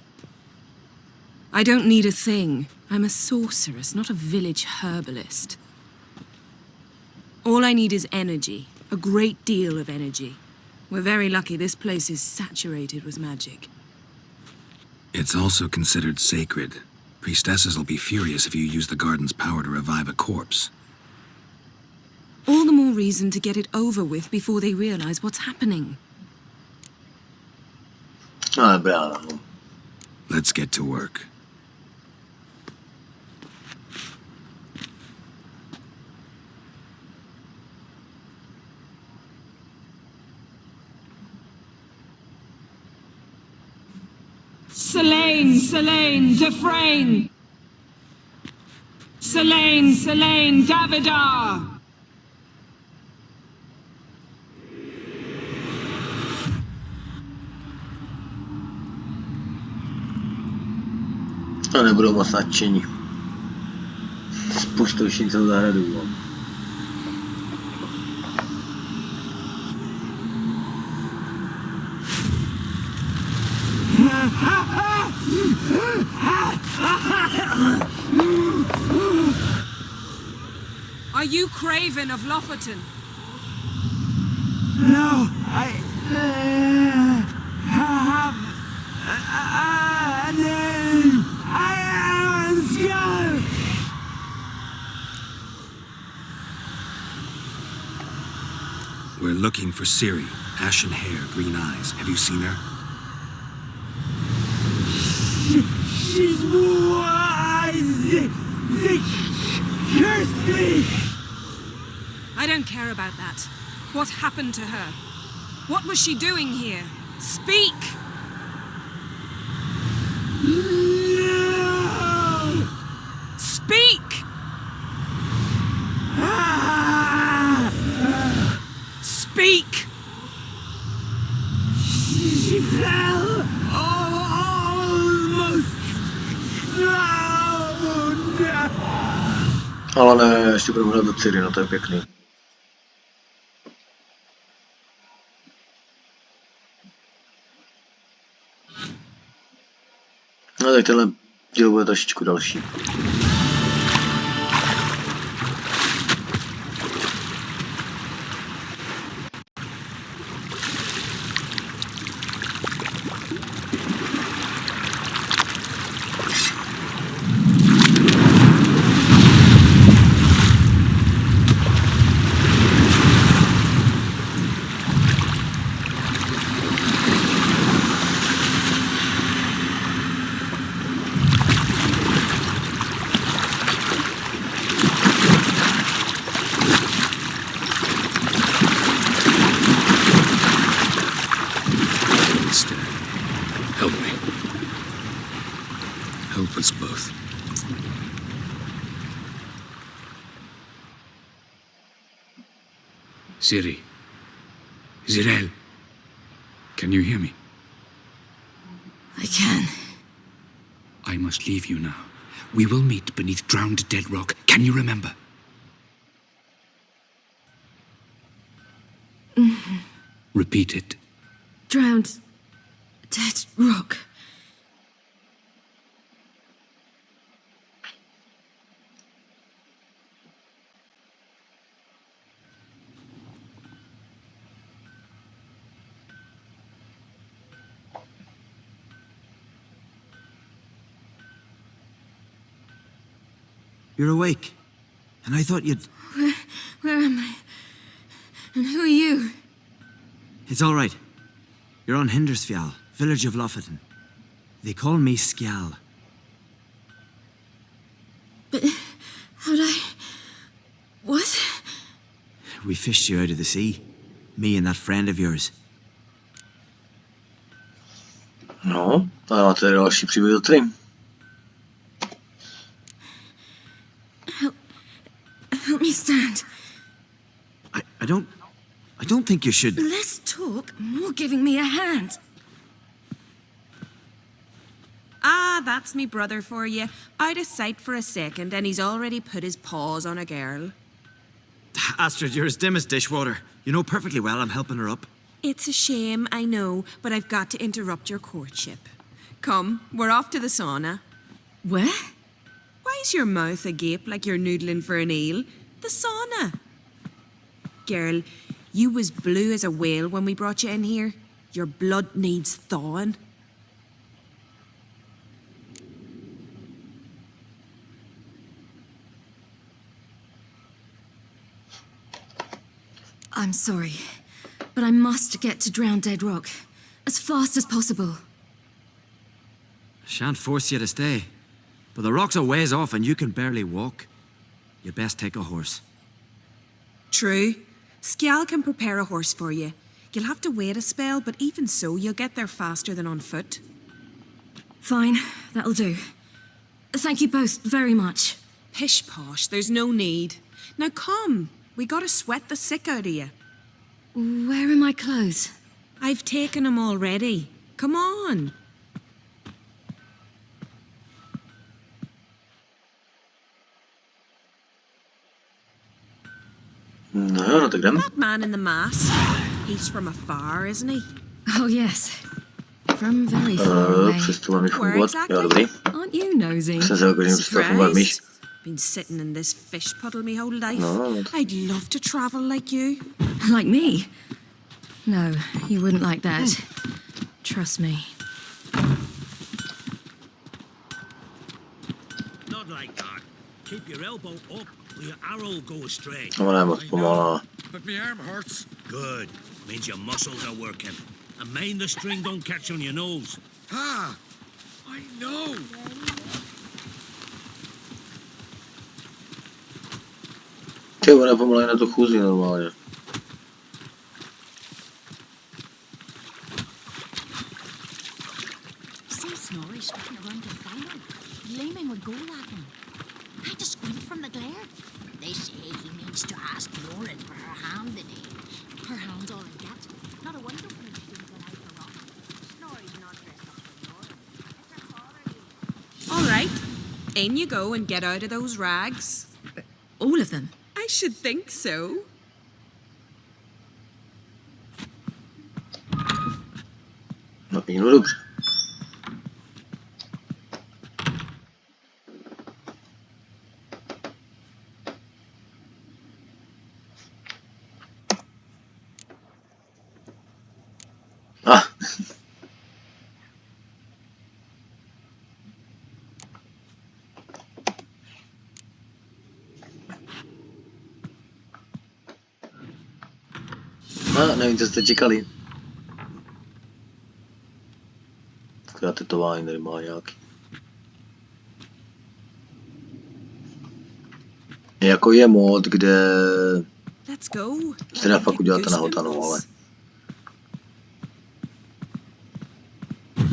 I don't need a thing. I'm a sorceress, not a village herbalist. All I need is energy. A great deal of energy. We're very lucky this place is saturated with magic. It's also considered sacred. Priestesses will be furious if you use the garden's power to revive a corpse. All the more reason to get it over with before they realize what's happening. Let's get to work. Selene, Selene, Defrain! Selene, Selene, Davidar! A nebudou moc nadšení. Spustoší celou zahradu, no. Are you Craven of Lofferton? No, I have a name. I am a skull. We're looking for Ciri. Ashen hair, green eyes. Have you seen her? She's wise. They cursed me. I don't care about that. What happened to her? What was she doing here? Speak! No! Speak! Speak! She fell almost drowned. Ale ne, ještě budu hledat do Ciri, no to je pěkný. No tak tenhle díl bude trošičku další. Help me. Help us both. Ciri. Zirel. Can you hear me? I can. I must leave you now. We will meet beneath drowned dead rock. Can you remember? Repeat it. Drowned. Dead rock. You're awake. And I thought you'd... Where am I? And who are you? It's all right. You're on Hindersfjall, village of Lofoten. They call me Skjal. But how'd I... What? We fished you out of the sea. Me and that friend of yours. No, to máte další příběh do 3. Help me stand. I don't think you should... Less talk, more giving me a hand. Ah, that's me brother for you. Out of sight for a second, and he's already put his paws on a girl. Astrid, you're as dim as dishwater. You know perfectly well I'm helping her up. It's a shame, I know, but I've got to interrupt your courtship. Come, we're off to the sauna. Where? Why's your mouth agape like you're noodling for an eel? The sauna. Girl, you was blue as a whale when we brought you in here. Your blood needs thawing. I'm sorry, but I must get to Drowned Dead Rock as fast as possible. Shan't force you to stay. But the rock's a ways off and you can barely walk. You'd best take a horse. True. Skjal can prepare a horse for you. You'll have to wait a spell, but even so, you'll get there faster than on foot. Fine, that'll do. Thank you both very much. Pish posh, there's no need. Now come, we gotta sweat the sick out of you. Where are my clothes? I've taken them already. Come on. No, tak jdem. That man in the mask, he's from afar, isn't he? Oh yes, from very far away. Přesto mi Where fungovat. Jo, dobrý. Aren't you nosy? Jsem se jako přesto fungovat míš. Been sitting in this fish puddle me whole life. No. I'd love to travel like you. Like me? No, you wouldn't like that. Trust me. Not like that. Keep your elbow up or your arrow will go astray. Ona je moc pomalá. But my arm hurts. Good. Means your muscles are working. And mind the string don't catch on your nose. Ah, I know. Ty, ona je pomalej na to chůzi normálně. See Snorri strutting around the fire. Gleaming with gold at him. I had to squint from the glare. They say he means to ask Lauren for her hand in it. Her hand's all in that. Not a wonder when he seems an eye for rock. Snorri's not dressed up for Lauren. It's her father. All right, in you go and get out of those rags. All of them? I should think so. No, no dobře. Ah. Nevím, co jste čekali. Taková tetování tady má nějaký. Jako je mod, kde se dá fakt udělat na hotanu, ale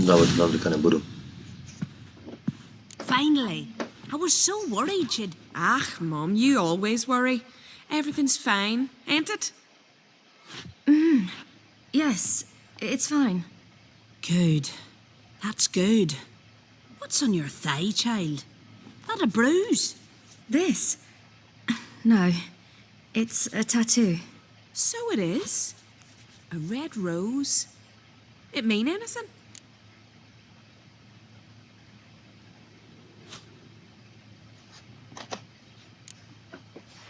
dávat to tam teďka nebudu. Finally, I was so worried you'd... Ach, Mum, you always worry. Everything's fine, ain't it? Yes, it's fine. Good. That's good. What's on your thigh, child? That a bruise? This? No, it's a tattoo. So it is. A red rose. It mean anything?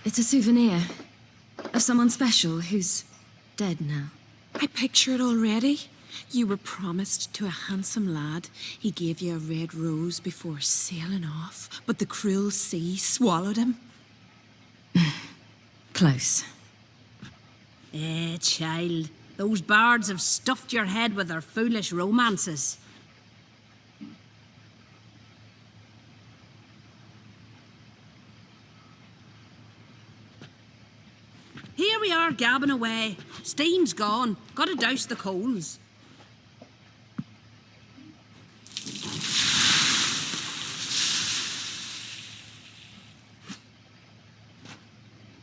It's a souvenir of someone special who's dead now. I picture it already. You were promised to a handsome lad. He gave you a red rose before sailing off, but the cruel sea swallowed him. Close. Child. Those bards have stuffed your head with their foolish romances. Here we are gabbing away. Steam's gone. Gotta douse the coals.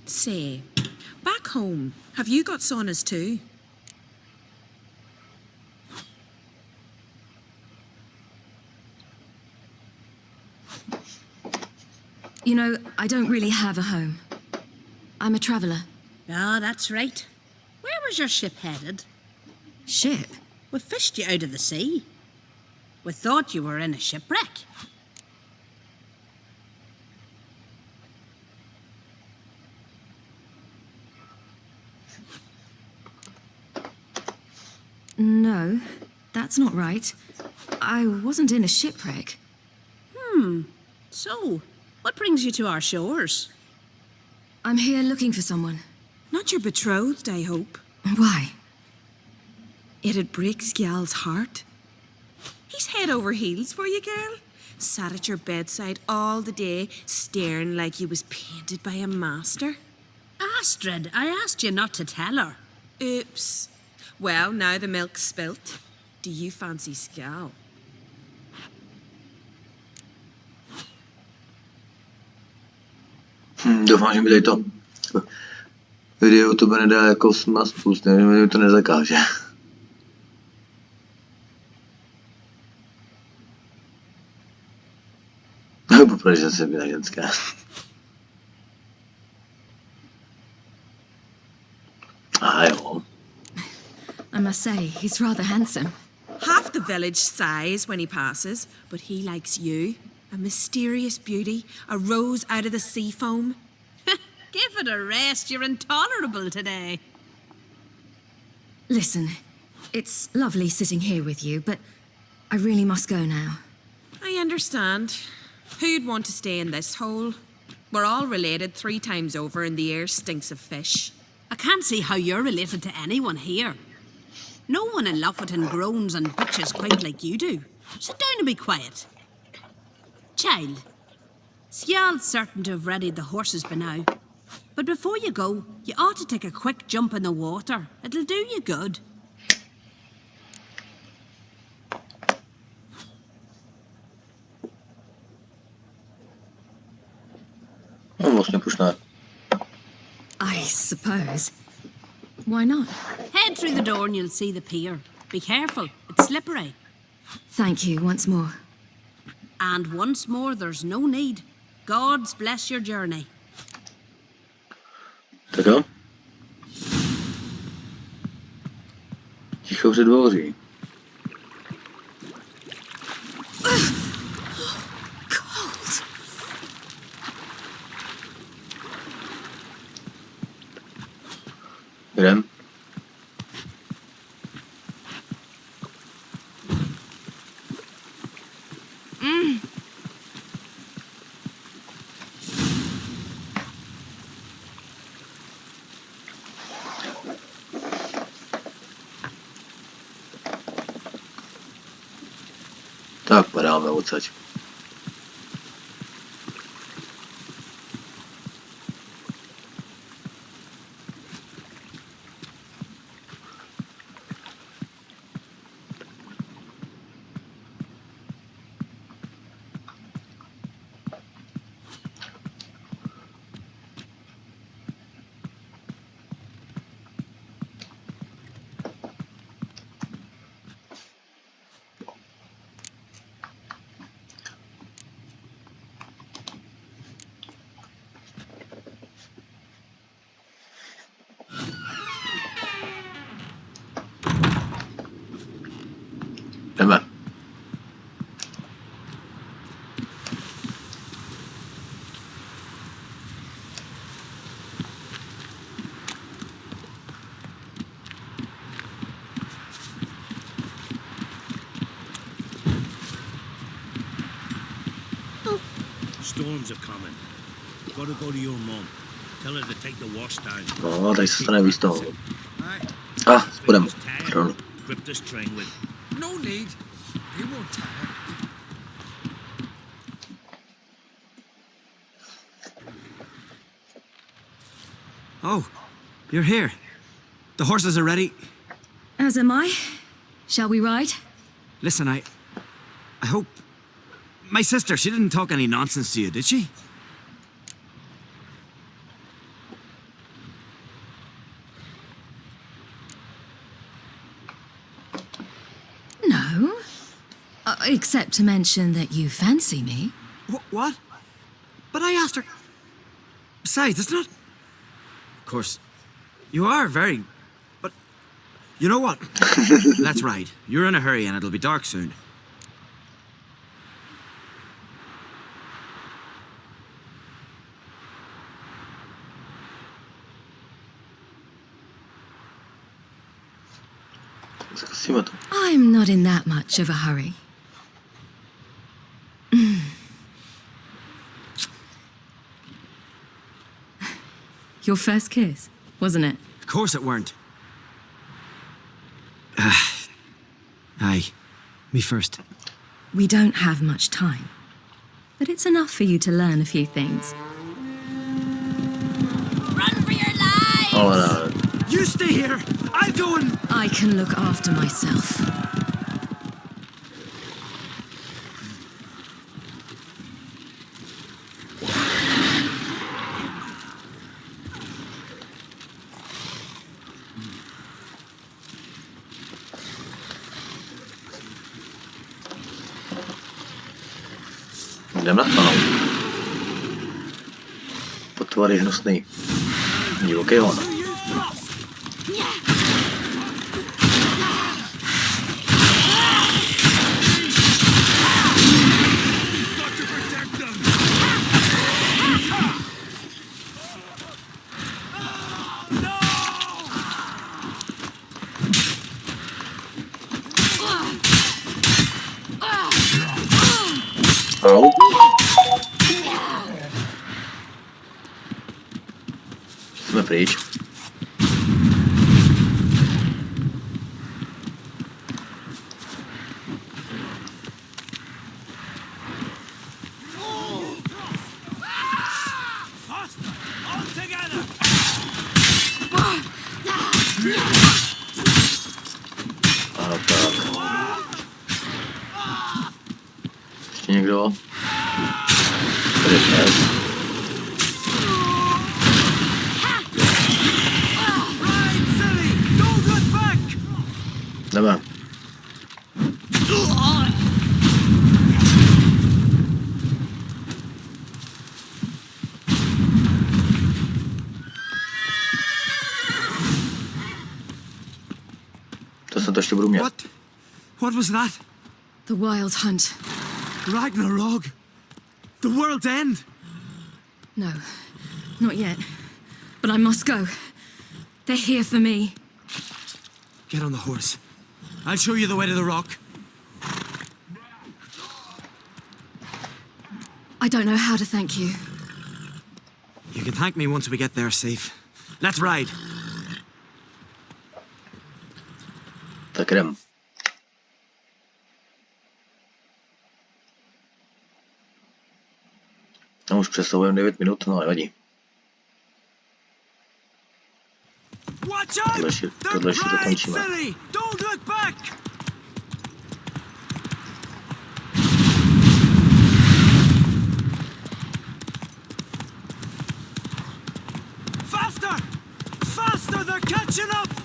Say, back home, have you got saunas too? You know, I don't really have a home. I'm a traveller. Ah, that's right. Where was your ship headed? Ship? We fished you out of the sea. We thought you were in a shipwreck. No, that's not right. I wasn't in a shipwreck. So, what brings you to our shores? I'm here looking for someone. Not your betrothed, I hope. Why? It'd break Skjal's heart. He's head over heels for you, girl. Sat at your bedside all the day, staring like you was painted by a master. Astrid, I asked you not to tell her. Oops. Well, now the milk's spilt. Do you fancy Skjal? Doufám, že mi tady to video to nedá jako smaz spust, nevím, že mi to nezakáže. Poprvé, že jsem byla ženská. A jo. I must say, he's rather handsome. Half the village sighs when he passes, but he likes you. A mysterious beauty, a rose out of the sea foam. Give it a rest, you're intolerable today. Listen, it's lovely sitting here with you, but I really must go now. I understand. Who'd want to stay in this hole? We're all related 3 times over and the air stinks of fish. I can't see how you're related to anyone here. No one in Lofoten groans and bitches quite like you do. Sit down and be quiet. Child, Skjal's certain to have readied the horses by now. But before you go, you ought to take a quick jump in the water. It'll do you good. I suppose. Why not? Head through the door and you'll see the pier. Be careful, it's slippery. Thank you once more. And once more, there's no need. God's bless your journey. Tak jo. Ticho před dvoří. Cold. Jdem. Tak, padáme odsaď. Storms are coming. Gotta go to your mom. Tell her to take the wash down. No, tady se stane víc toho. Půjdem. Grip this train with. No need. You won't tire. Oh, you're here. The horses are ready. As am I. Shall we ride? Listen, I hope... My sister, she didn't talk any nonsense to you, did she? No. Except to mention that you fancy me. What? But I asked her... Besides, it's not... Of course, you are very... But... You know what? Let's ride. You're in a hurry and it'll be dark soon. I'm not in that much of a hurry. Your first kiss, wasn't it? Of course it weren't. Aye, me first. We don't have much time, but it's enough for you to learn a few things. Run for your lives! Oh, no. You stay here! I'll go and... I can look after myself. Jdem na to, no. Potvary hnusný. Divoký Hon. Au. Jsme pryč. Ano, tak. Ještě někdo? Tady je. Jdeme. To jsem to ještě budu mít. What was that? The Wild Hunt. Ragnarok? The world's end? No, not yet. But I must go. They're here for me. Get on the horse. I'll show you the way to the rock. I don't know how to thank you. You can thank me once we get there safe. Let's ride. Tak jdem. No už přesahujeme 9 minut, no nevadí. Tohle ještě dokončíme. Faster! Faster! They're catching up!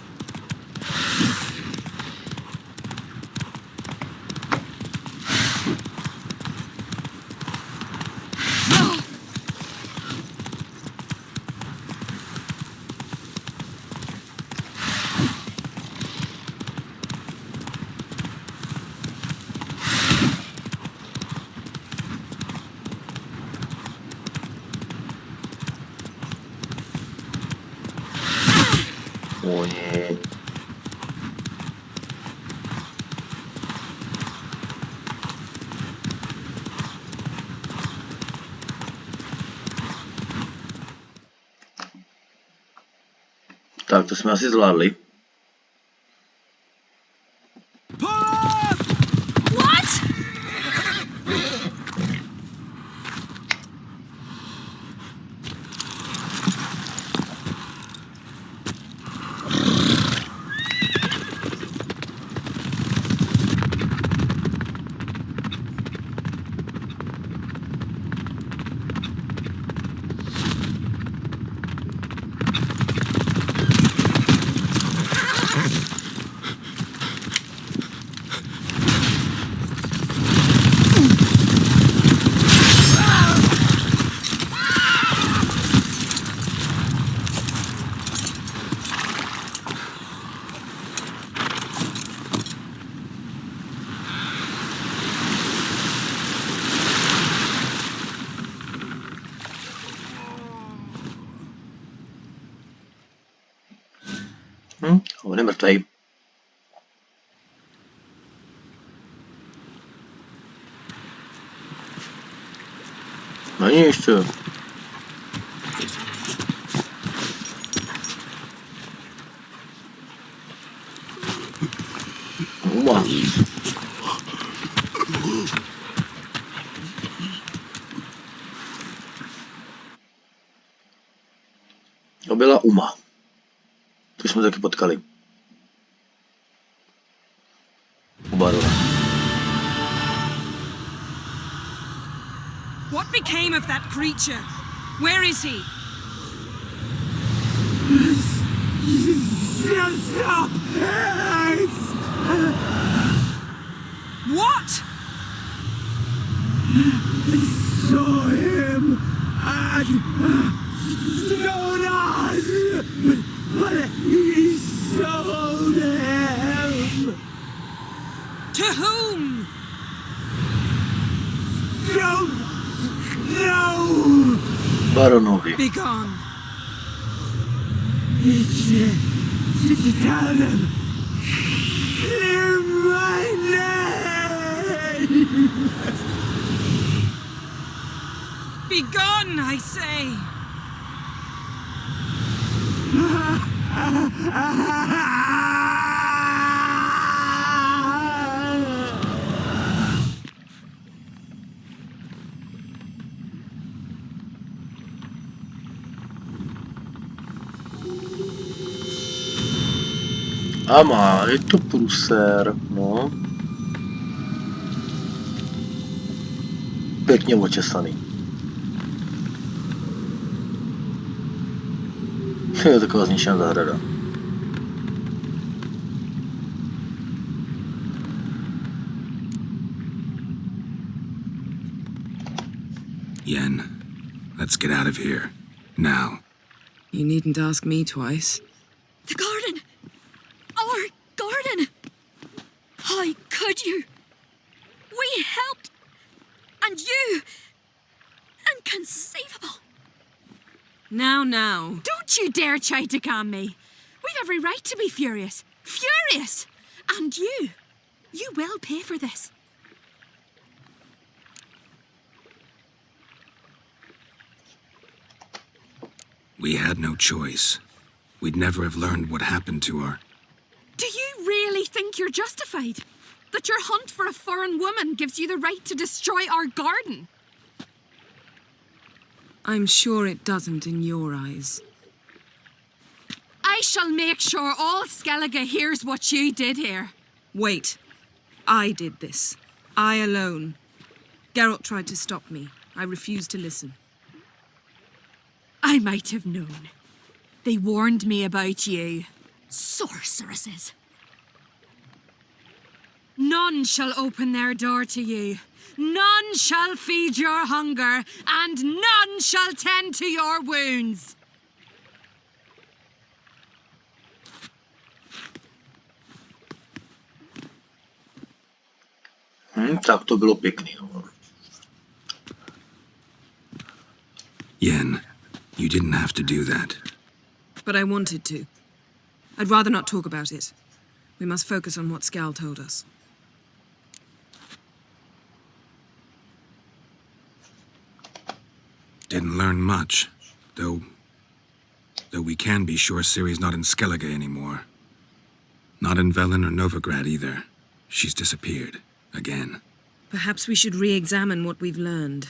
Ojej. Tak, to jsme asi zvládli. What? On je mrtvej. Není ještě. Uma. To byla Uma. To jsme taky potkali. U barona. What became of that creature? Where is he? What? Saw him at Jonas, but he sold him. To whom? Don't know. Baronovi. Be gone. Tell them. Clear my name. Be gone, I say. A má, je to prusér, no. Pěkně očesaný. Je taková zničená zahrada. Yen, let's get out of here. Now. You needn't ask me twice. The garden! Our garden! How could you? We helped! And you! Inconceivable! Now. Don't you dare try to calm me. We've every right to be furious. Furious! And you will pay for this. We had no choice. We'd never have learned what happened to her. Do you really think you're justified? That your hunt for a foreign woman gives you the right to destroy our garden? I'm sure it doesn't in your eyes. I shall make sure all Skellige hears what you did here. Wait. I did this. I alone. Geralt tried to stop me. I refused to listen. I might have known. They warned me about you. Sorceresses. None shall open their door to you. None shall feed your hunger, and none shall tend to your wounds. Tak to bylo pěkný. Yen, you didn't have to do that. But I wanted to. I'd rather not talk about it. We must focus on what Scal told us. Didn't learn much, though Though we can be sure Ciri's not in Skellige anymore. Not in Velen or Novigrad either. She's disappeared. Again. Perhaps we should re-examine what we've learned.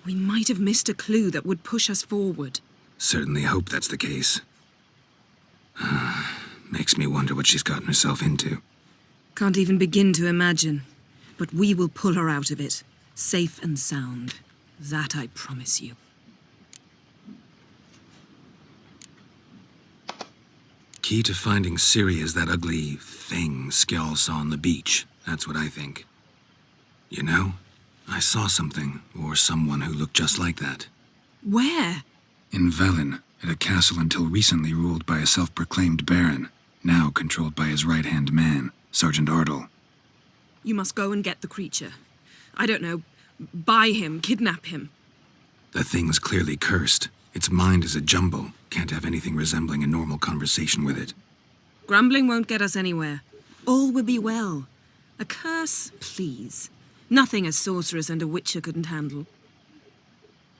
We might have missed a clue that would push us forward. Certainly hope that's the case. Makes me wonder what she's gotten herself into. Can't even begin to imagine. But we will pull her out of it. Safe and sound. That I promise you. Key to finding Ciri is that ugly thing Skjall saw on the beach. That's what I think. You know, I saw something, or someone who looked just like that. Where? In Velen, at a castle until recently ruled by a self-proclaimed baron, now controlled by his right-hand man, Sergeant Ardle. You must go and get the creature. I don't know, buy him, kidnap him. The thing's clearly cursed. Its mind is a jumble. Can't have anything resembling a normal conversation with it. Grumbling won't get us anywhere. All will be well. A curse, please. Nothing a sorceress and a witcher couldn't handle.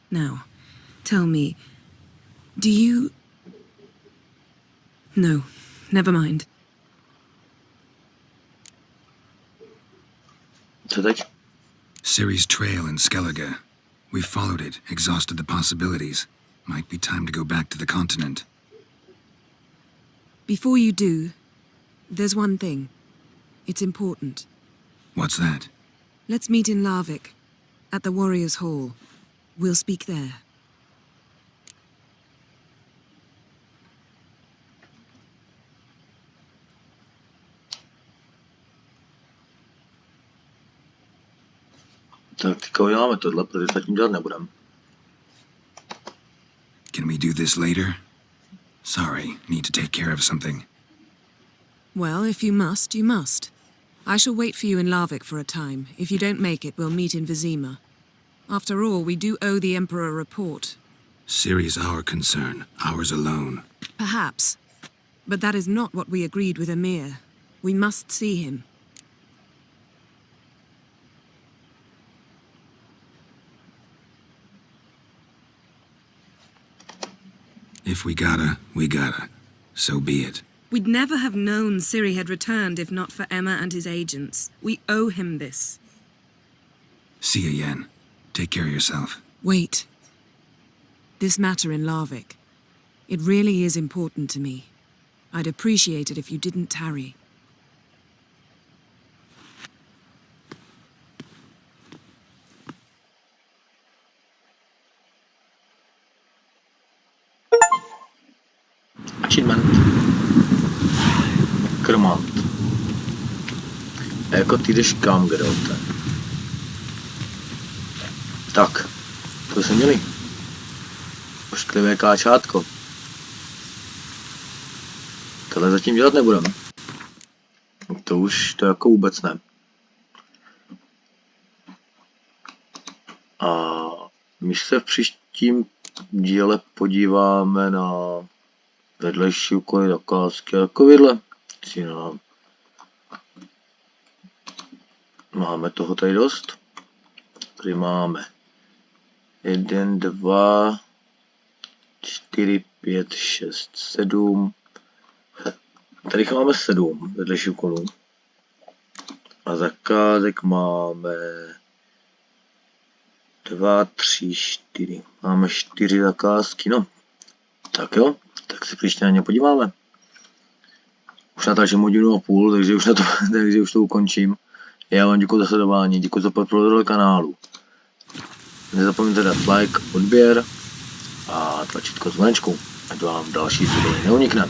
Now, tell me, do you... No, never mind. Co teď? Ciri's trail in Skellige. We followed it, exhausted the possibilities. Might be time to go back to the continent. Before you do, there's one thing. It's important. What's that? Let's meet in Larvik, at the Warriors' Hall. We'll speak there. Tak teďka uděláme tohle, protože zatím dělat nebudem. Can we do this later? Sorry, need to take care of something. Well, if you must, you must. I shall wait for you in Larvik for a time. If you don't make it, we'll meet in Vizima. After all, we do owe the Emperor a report. Ciri's our concern, ours alone. Perhaps. But that is not what we agreed with Emir. We must see him. If we gotta, we gotta. So be it. We'd never have known Ciri had returned if not for Emma and his agents. We owe him this. See you, Yen. Take care of yourself. Wait. This matter in Larvik. It really is important to me. I'd appreciate it if you didn't tarry. Achievement. Krmant. A jako ty jdeš kam, Gerolte? Tak, to jsme měli. Ošklivé káčátko. Tohle zatím dělat nebudeme. To jako vůbec ne. A my se v příštím díle podíváme na vedlejší úkoly, zakázky a takovýhle. Máme toho tady dost. Tady máme 1, 2, 4, 5, 6, 7. Tady máme 7 vedlejší úkolů. A zakázek máme 2, 3, 4. Máme 4 zakázky, no. Tak jo, tak se příště na ně podíváme. Už natáčím 1,5 hodiny, takže už to ukončím. Já vám děkuji za sledování, děkuji za podporu kanálu. Nezapomeňte dát like, odběr a tlačítko zvonečku, ať vám další video neunikne.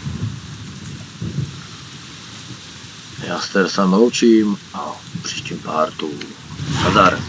Já se tady sám loučím a v příštím pártu nazdar.